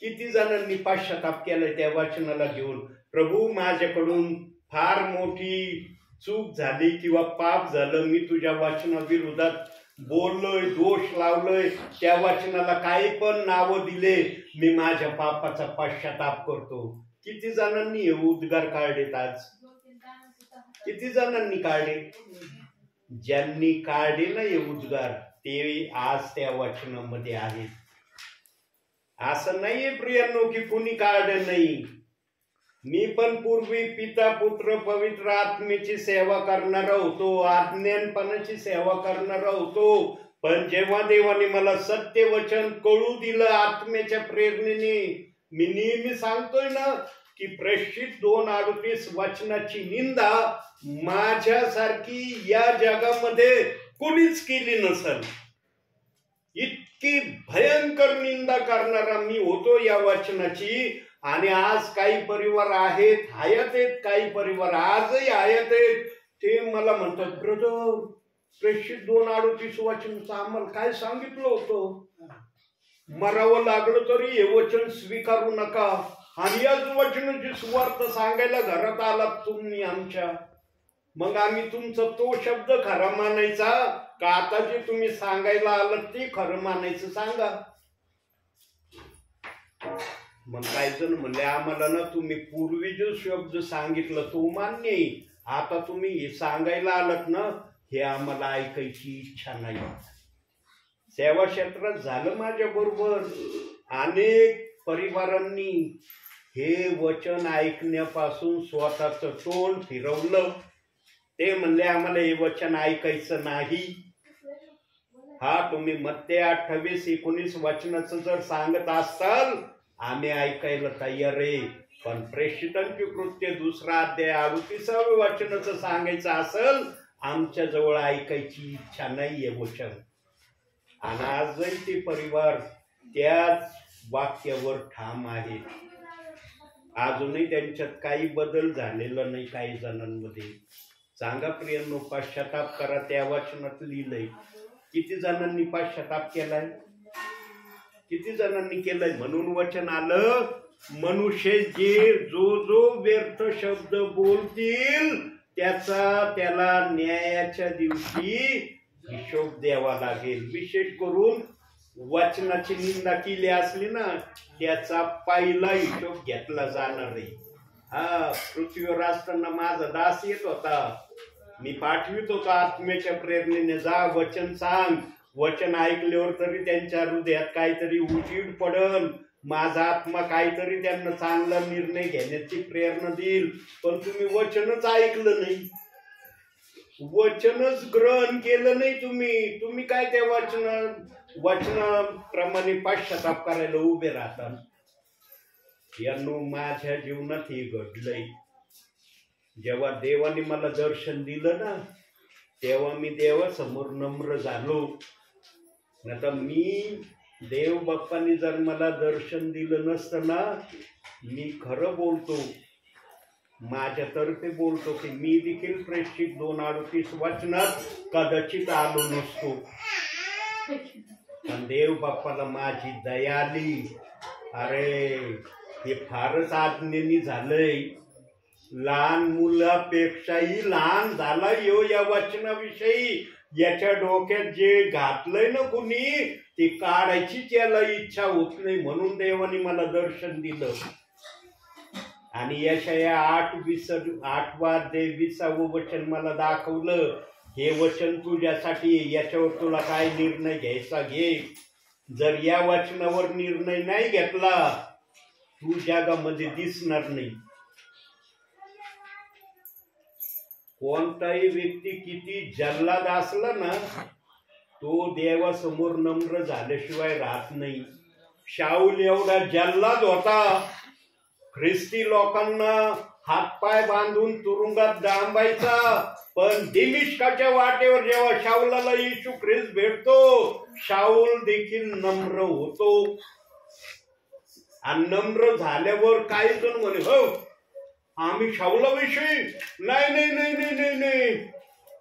किती जणांनी पश्चाताप केलाय त्या वचनाला घेऊन? प्रभू, माझ्याकडून फार मोठी चूक झाली किंवा पाप झालं, मी तुझ्या वचनाविरोधात बोललोय, दोष लावलोय, त्या वचनाला काही पण नावं दिले, मी माझ्या पापाचा पश्चाताप करतो. किती जणांनी हे उद्गार काढलेत आज? किती जणांनी काढले? ज्यांनी काढले ना हे उद्गार ते आज त्या वचनामध्ये आहेत. असं नाहीये प्रियांनो की कुणी काढलं नाही. मी पण पूर्वी पिता पुत्र पवित्र आत्मेची सेवा करणारा होतो, अज्ञानपणाची सेवा करणारा होतो. पण जेव्हा देवाने मला सत्य वचन कळू दिलं आत्म्याच्या प्रेरणेने, मी नेहमी सांगतोय ना की प्रेषित 2:38 वचनाची निंदा माझ्यासारखी या जगामध्ये कुणीच केली नसेल. इतकी भयंकर निंदा करणारा मी होतो या वचनाची. आणि आज काही परिवार आहेत, हयात आहेत, काही परिवार आजही हयात आहेत, ते मला म्हणतात, ब्रदर, प्रेषित 2:38 वचनाचं आम्हाला काय सांगितलं होतं? मरावं लागलं तरी हे वचन स्वीकारू नका. आणि याच वचनाची सुवार्थ सांगायला घरात आलात तुम्ही आमच्या, मग आम्ही तुमचा तो शब्द खरा मानायचा का आता जे तुम्ही सांगायला आलात ते खरं मानायचं? सांगा. मग काही जण म्हणले आम्हाला ना तुम्ही पूर्वी जो शब्द सांगितलं तो मान्य आहे, आता तुम्ही हे सांगायला आलात ना हे आम्हाला ऐकायची इच्छा नाही. सेवा क्षेत्रात झालं माझ्या बरोबर. अनेक परिवारांनी हे वचन ऐकण्यापासून स्वतःचं तोंड फिरवलं. ते म्हणले आम्हाला हे वचन ऐकायचं नाही. हा तुम्ही मत्ते 28-19 वचनाचं जर सांगत असाल आम्ही ऐकायला तयार आहे, पण प्रेषितांची कृत्य 2 अध्याय 38 वचनाचं सांगायचं असेल आमच्या जवळ ऐकायची इच्छा नाहीये वचन. आणि आजही ते परिवार त्याच वाक्यावर ठाम आहे. अजूनही त्यांच्यात काही बदल झालेला नाही. काही जणांमध्ये सांगा प्रियांनो, पश्चाताप करा त्या वचनात लिहिलंय. किती जणांनी पश्चाताप केलाय? किती जणांनी केलंय? म्हणून वचन आलं, मनुष्य जो व्यर्थ शब्द बोलतील त्याला न्यायाच्या दिवशी हिशोब द्यावा लागेल. विशेष करून वचनाची निंदा केली असली ना त्याचा पहिला हिशोब घेतला जाणार आहे. पृथ्वीवर असताना माझा दास येत होता, मी पाठवित होतो आत्म्याच्या प्रेरणेने, जा वचन सांग. वचन ऐकल्यावर तरी त्यांच्या हृदयात काहीतरी उजीड पडन, माझा आत्मा काहीतरी त्यांना चांगला निर्णय घेण्याची प्रेरणा देईल. पण तुम्ही वचनच ऐकलं नाही, वचनच ग्रहण केलं नाही. तुम्ही काय त्या वचनाप्रमाणे पश्चाताप करायला उभे राहतात. यांनो माझ्या जीवनात हे घडलंय. जेव्हा देवाने मला दर्शन दिलं ना तेव्हा मी देवासमोर नम्र झालो. आता मी देव बाप्पांनी जर मला दर्शन दिलं नसतं ना, मी खरं बोलतो, माझ्यातर्फे बोलतो की मी देखील प्रेषित 2:38 वचनात कदाचित आलो नसतो. पण देव बाप्पाला माझी दया आली. अरे हे फारच आज्ञेनी झालंय. लहान मुलापेक्षाही लहान झाला यो या वचनाविषयी. याच्या डोक्यात जे घातलंय ना कुणी ते काढायची त्याला इच्छा होत नाही. म्हणून देवाने मला दर्शन दिलं. आणि यशाया 8:20 वचन मला दाखवलं. हे वचन तुझ्यासाठी, याच्यावर तुला काय निर्णय घ्यायचा घे. जर या वचनावर निर्णय नाही घेतला तू जगामध्ये दिसणार नाही. कोणताही व्यक्ती किती जल्लाद असला ना तो देवासमोर नम्र झाल्याशिवाय राहत नाही. शाऊल एवढा जल्लाद होता, ख्रिस्ती लोकांना हातपाय बांधून तुरुंगात डांबायचा. पण दिमिश्काच्या वाटेवर जेव्हा शाऊलाला येशू ख्रिस्त भेटतो शाऊल देखील नम्र होतो. आणि नम्र झाल्यावर काही जण म्हणे हो आम्ही शाऊलाविषयी नाही नाही नाही नाही नाही नाही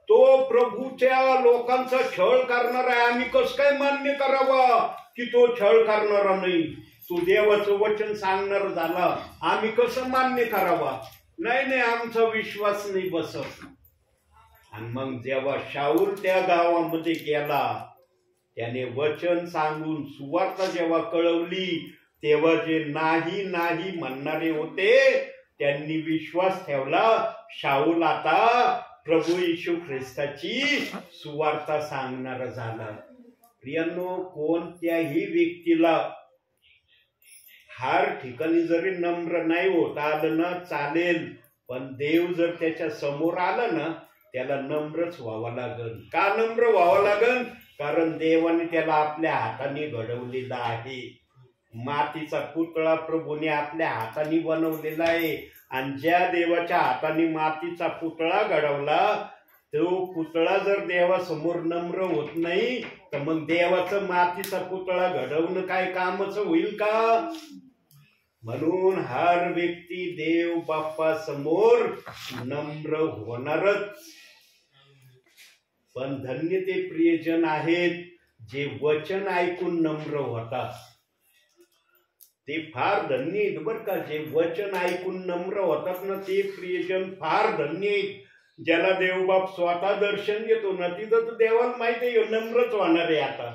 तो प्रभूच्या लोकांचा छळ करणारा आहे, आम्ही कसं काय मान्य करावा की तो छळ करणारा नाही. तू देवाचं वचन सांगणार झाला, आम्ही कसं मान्य करावा. नाही नाही आमचा विश्वास नाही बसत. आणि मग जेव्हा शाऊल त्या गावामध्ये गेला त्याने वचन सांगून सुवार्ता जेव्हा कळवली तेव्हा जे नाही नाही म्हणणारे होते त्यांनी विश्वास ठेवला. शाऊल आता प्रभू येशू ख्रिस्ताची सुवार्ता सांगणारा झाला. प्रियांनो, कोणत्याही व्यक्तीला हर ठिकाणी जरी नम्र नाही होता आलं ना चालेल, पण देव जर त्याच्या समोर आला ना त्याला नम्रच व्हावं लागल. का नम्र व्हावं लागल? कारण देवाने त्याला आपल्या हाताने घडवलेला आहे. मातीचा पुतळा प्रभूने आपल्या हाताने बनवलेला आहे. आणि ज्या देवाच्या हाताने मातीचा पुतळा घडवला तो पुतळा जर देवासमोर नम्र होत नाही तर मग देवाचं मातीचा पुतळा घडवणं काय कामाचं होईल का? म्हणून हर व्यक्ती देव बाप्पा समोर नम्र होणारच. पण धन्य ते प्रियजन आहेत जे वचन ऐकून नम्र होतात. ते फार धन्य आहेत बरं का. जे वचन ऐकून नम्र होतात ना ते प्रियजन फार धन्य आहेत. ज्याला देवबाप स्वतः दर्शन देतो ना तिथं तर देवाला माहिती आहे नम्रच होणार आहे. आता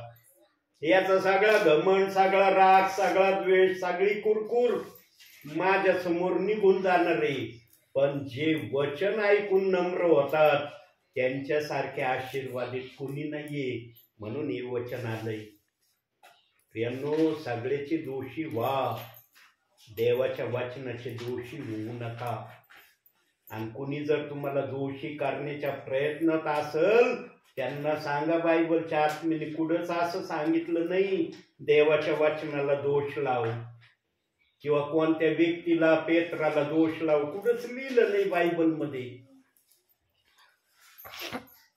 याचा सगळा घमंड, सगळा राग, सगळा द्वेष, सगळी कुरकुर माझ्या समोर निघून जाणार आहे. पण जे वचन ऐकून नम्र होतात त्यांच्यासारखे आशीर्वादित कुणी नाहीये. म्हणून हे वचन आलंय. प्रियांनो, सगळ्याचे दोषी व्हा, देवाच्या वचनाचे दोषी होऊ नका. आणि कुणी जर तुम्हाला दोषी करण्याच्या प्रयत्नात असेल त्यांना सांगा, बायबलच्या आत्म्याने कुठंच असं सांगितलं नाही देवाच्या वचनाला दोष लाव, किंवा कोणत्या व्यक्तीला, पेत्राला दोष लाव. कुठंच लिहिलं नाही बायबलमध्ये.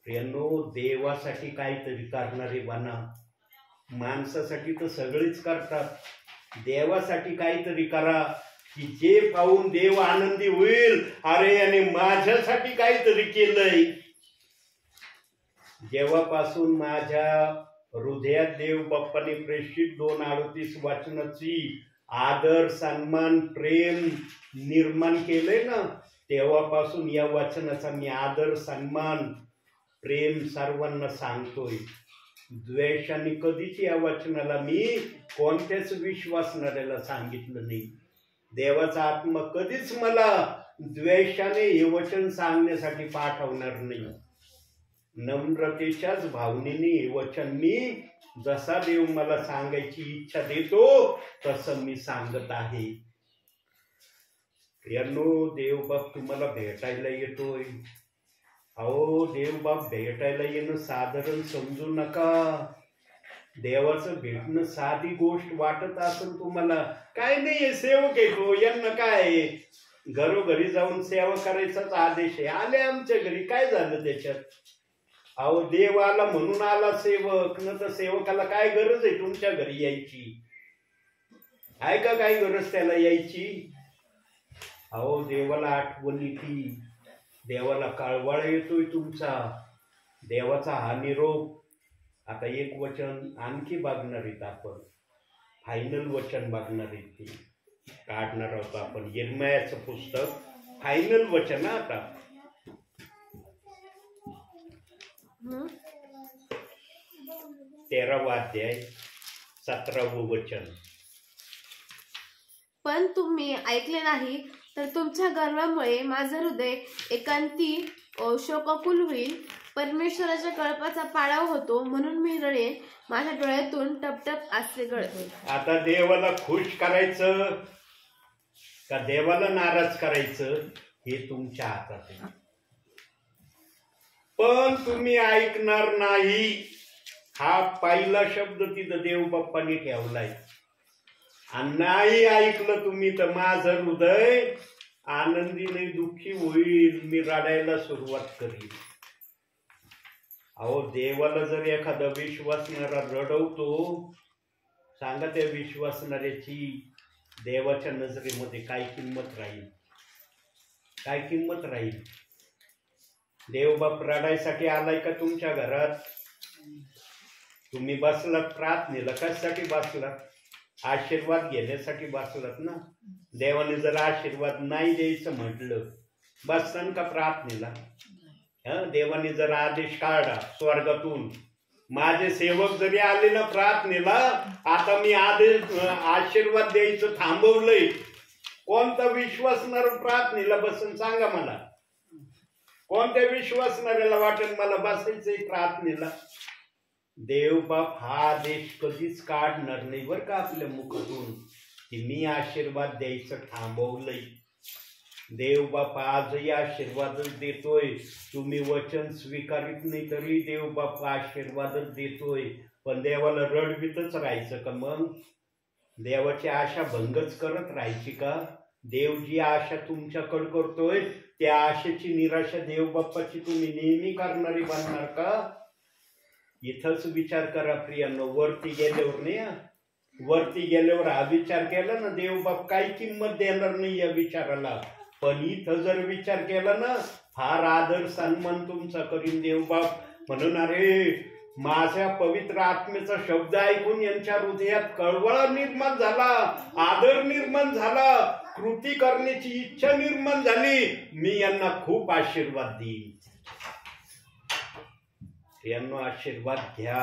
प्रियांनो, देवासाठी काहीतरी करणारे बना. माणसासाठी तर सगळेच करतात, देवासाठी काहीतरी करा की जे पाहून देव आनंदी होईल. अरे याने माझ्यासाठी काहीतरी केलंय. जेव्हापासून माझ्या हृदयात देव बाप्पाने प्रेषित 2:38 वचनाची आदर, सन्मान, प्रेम निर्माण केलंय ना, तेव्हापासून या वचनाचा मी आदर, सन्मान, प्रेम सर्वांना सांगतोय. द्वेषाने कधीच या वचनाला मी कोणत्याच विश्वासणाऱ्याला सांगितलं नाही. देवाचा आत्मा कधीच मला द्वेषाने हे वचन सांगण्यासाठी पाठवणार नाही. नम्रतेच्याच भावनेने हे वचन मी जसा देव मला सांगायची इच्छा देतो तसं मी सांगत आहे. प्रियांनो, देवबाप तुम्हाला भेटायला येतोय. अहो, देवबाप भेटायला येणं साधारण समजू नका. देवाचं भेटणं साधी गोष्ट वाटत असेल तुम्हाला, काय नाहीये, सेवक येतो, यांना काय घरोघरी जाऊन सेवा करायचाच आदेश आहे. आले आमच्या घरी, काय झालं त्याच्यात? अहो, देव आला म्हणून आला सेवक, न तर सेवकाला काय गरज आहे तुमच्या घरी यायची? आहे का काय गरज त्याला यायची? अहो, देवाला आठवण येते, देवाला काळवाळा येतोय तुमचा. देवाचा हा निरोप. आता एक वचन आणखी बघणार आहेत आपण, फायनल वचन बघणार आहेत, ते काढणार आहोत आपण. यिर्मयाचं पुस्तक, फायनल वचन. आता 13वा अध्याय 17वं वचन. पण तुम्ही ऐकले नाही, तर तुमच्या गर्वामुळे माझं हृदय एकांती शोकाकुल होईल. परमेश्वराच्या कळपाचा पाडाव होतो, म्हणून मी रडेन, माझ्या डोळ्यातून टपटप असे गळते. आता देवाला खुश करायचं का देवाला नाराज करायचं हे तुमच्या हातात आहे. पण तुम्ही ऐकणार नाही, हा पहिला शब्द तिथं देव बाप्पाने ठेवलाय. आणि नाही ऐकलं तुम्ही तर माझं हृदय आनंदीने दुःखी होईल, मी रडायला सुरुवात करीन. अहो, देवाला जर एखादा विश्वासणारा रडवतो, सांगा त्या विश्वासणाऱ्याची देवाच्या नजरेमध्ये काय किंमत राहील? काय किंमत राहील? देवबाप रडायसाठी आलाय का तुमच्या घरात? तुम्ही बसलात प्रार्थनेला, कशासाठी बसलात? आशीर्वाद घेण्यासाठी बसलात ना. देवाने जर आशीर्वाद नाही द्यायचं म्हटलं, बसतान का प्रार्थनेला? देवाने जर आदेश काढला स्वर्गातून, माझे सेवक जरी आले ना प्रार्थनेला, आता मी आशीर्वाद द्यायचं थांबवलंय, कोणता विश्वासणार प्रार्थनेला बसून? सांगा मला, कोणत्या विश्वासणाऱ्याला वाटेल मला बसायचंय प्रार्थनेला? देवबाप हा आदेश कधीच काढणार नाही बरं का आपल्या मुखातून, की मी आशीर्वाद द्यायचं थांबवलंय. देवबाप आजही आशीर्वादच देतोय. तुम्ही वचन स्वीकारित नाही तरी देवबाप आशीर्वादच देतोय. पण देवाला रडवीतच राहायचं का? मग देवाची आशा भंगच करत राहायची का? देव जी आशा तुमच्याकडे करतोय त्या आशेची निराशा देवबाप्पाची तुम्ही नेहमी करणारी बनणार का? इथंच विचार करा प्रियांनो. वरती गेल्यावर नाही, वरती गेल्यावर हा विचार केला ना, देवबाप काही किंमत देणार नाही या विचाराला. पण इथं जर विचार केला ना, फार आदर सन्मान तुमचा करीन देवबाप. म्हणून अरे, माझ्या पवित्र आत्म्याचा शब्द ऐकून यांच्या हृदयात कळवळा निर्माण झाला, आदर निर्माण झाला, कृती करण्याची इच्छा निर्माण झाली. मी यांना खूप आशीर्वाद देईन. यांना आशीर्वाद घ्या.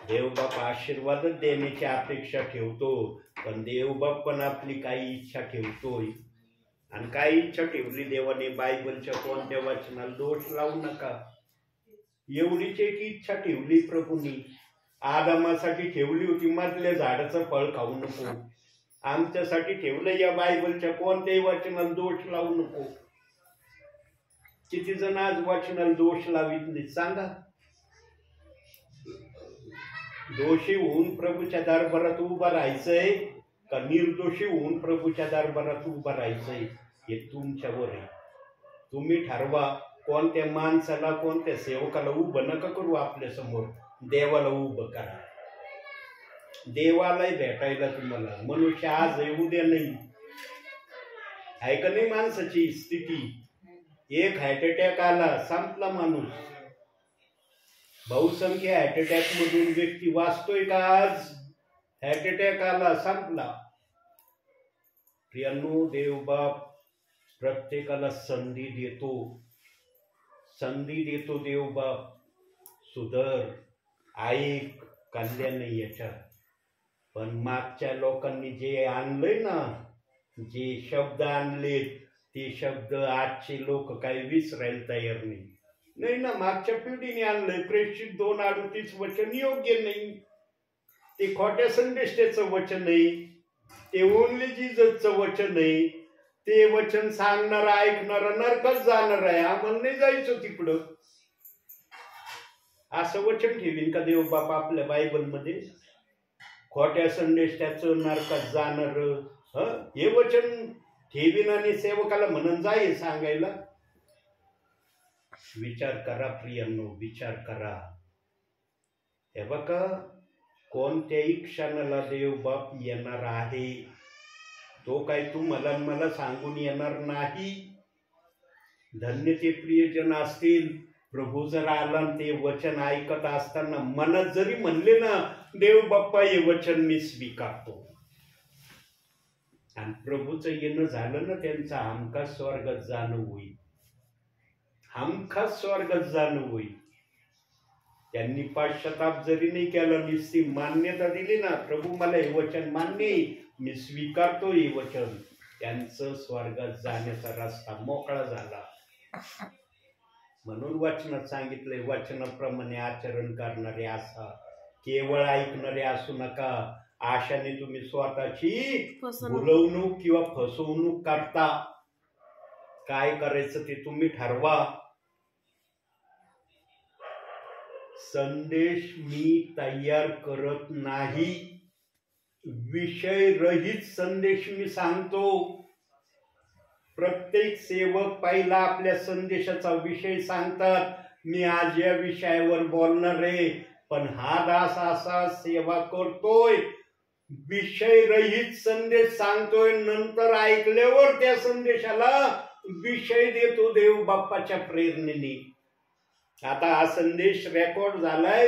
देवबाप आशीर्वादच देण्याची अपेक्षा ठेवतो, पण देवबाप पण आपली काही इच्छा ठेवतोय. आणि काही इच्छा ठेवली देवाने बायबलच्या कोणत्या वचनाला दोष लावू नका. एवढीच एक इच्छा ठेवली प्रभूंनी. आदामासाठी ठेवली होती मधल्या झाडाचं फळ खाऊ नको. आमच्यासाठी ठेवलं या बायबलच्या कोणत्याही वचनाला दोष लावू नको. किती जण आज वचनाला दोष लावित नाही सांगा. दोषी होऊन प्रभूच्या दरबारात उभा राहायचंय का निर्दोषी होऊन प्रभूच्या दरबारात उभा राहायचंय हे तुमच्यावर आहे. तुम्ही ठरवा. कोणत्या माणसाला कोणत्या सेवकाला उभं नका करू आपल्या समोर. देवाला उभं करा. देवालाही भेटायला तुम्हाला मनुष्य आज येऊ द्या नाही. आहे का नाही माणसाची स्थिती. एक हार्ट अटॅक आला संपला माणूस. बहुसंख्य हार्ट अटॅक मधून व्यक्ती वाचतोय का आज. हार्ट अटॅक आला संपला. प्रियांनो, देवबाप प्रत्येकाला संधी देतो. संधी देतो देवबाप. सुधर, ऐक, कल्याण नाही याच्यात. पण मागच्या लोकांनी जे आणलंय ना, जे शब्द आणलेत ते शब्द आजचे लोक काही विसरायला तयार नाही ना. मागच्या पिढीने आणलंय. प्रेषित 2:38 वचन योग्य नाही. ते खोट्या संदेशाचं वचन नाही. ते ओनली जीससचं वचन आहे. ते वचन सांगणार ऐकणार नरकात जाणार आहे. आम्हाला नाही जायचं तिकडं. असं वचन ठेवीन का देवबाप आपल्या बायबलमध्ये. खोट्या संदेशाचं नरकात जाणार हे वचन ठेवीन आणि सेवकाला म्हणून जाईल सांगायला. विचार करा प्रियांनो, विचार करा. हे बघा, कोणत्याही क्षणाला देवबाप येणार आहे. तो काय तू मला सांगून येणार नाही. धन्य ते प्रियजन असतील. प्रभू जर आला ते वचन ऐकत असताना मनात जरी म्हणले ना, देव बाप्पा हे वचन मी स्वीकारतो, आणि प्रभूचं येणं झालं ना, त्यांचा हमखास स्वर्गात जाणं होईल. हमखास स्वर्गात जाणं होईल. त्यांनी पश्चाताप जरी नाही केला, निश्चित मान्यता दिली ना, प्रभू मला हे वचन मान्य आहे, मी स्वीकारतो हे वचन, त्यांचं स्वर्गात जाण्याचा रस्ता मोकळा झाला. म्हणून वचनात सांगितलंय, वचनाप्रमाणे आचरण करणारे असा, केवळ ऐकणारे असू नका. आशाने तुम्ही स्वतःची भुलवणूक किंवा फसवणूक करता. काय करायचं ते तुम्ही ठरवा. संदेश मी तयार करत नाही, विषय रहित संदेश मी सांगतो. प्रत्येक सेवक पहिला आपल्या संदेशाचा विषय सांगतात. मी आज या विषयावर बोलणार आहे, पण हा दास असा सेवा करतोय, विषय रहित संदेश सांगतोय. नंतर ऐकल्यावर त्या संदेशाला विषय देतो देव बाप्पाच्या प्रेरणेने. आता हा संदेश रेकॉर्ड झालाय,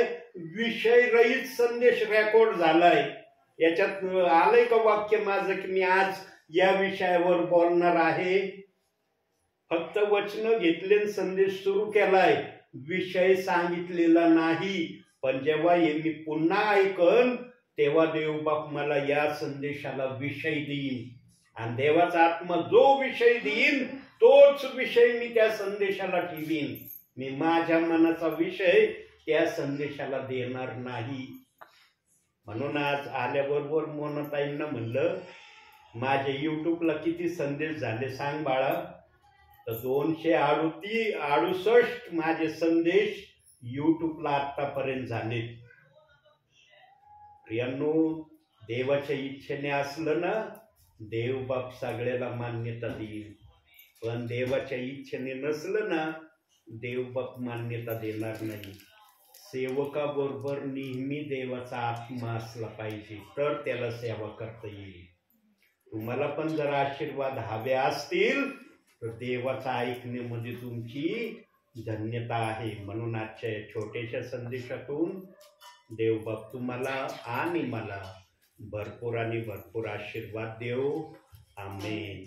विषय रहित संदेश रेकॉर्ड झालाय. याच्यात आलंय का वाक्य माझं की मी आज या विषयावर बोलणार आहे? फक्त वचन घेतले, संदेश सुरू केलाय, विषय सांगितलेला नाही. पण जेव्हा हे मी पुन्हा ऐकन तेव्हा देवबाप मला या संदेशाला विषय देईन, आणि देवाचा आत्मा जो विषय देईन तोच विषय मी त्या संदेशाला ठेवीन. मी माझ्या मनाचा विषय त्या संदेशाला देणार नाही. म्हणून आज आल्याबरोबर मोनाताईंना म्हणलं, माझे युट्यूबला किती संदेश झाले सांग बाळा? तर 268 माझे संदेश युट्यूबला आतापर्यंत झाले. प्रियांनो, देवाच्या इच्छेने असलं ना, देवबाप सगळ्याला मान्यता देईल. पण देवाच्या इच्छेने नसलं ना, देवबाप मान्यता देणार नाही. सेवकाबरोबर नेहमी देवाचा आत्मा असला पाहिजे, तर त्याला सेवा करता येईल. तुम्हाला पण जर आशीर्वाद हवे असतील तर देवाचा ऐकण्यामध्ये तुमची धन्यता आहे. म्हणून आजच्या छोट्याशा संदेशातून देवबाप तुम्हाला आणि मला भरपूर आणि भरपूर आशीर्वाद देव. आमेन.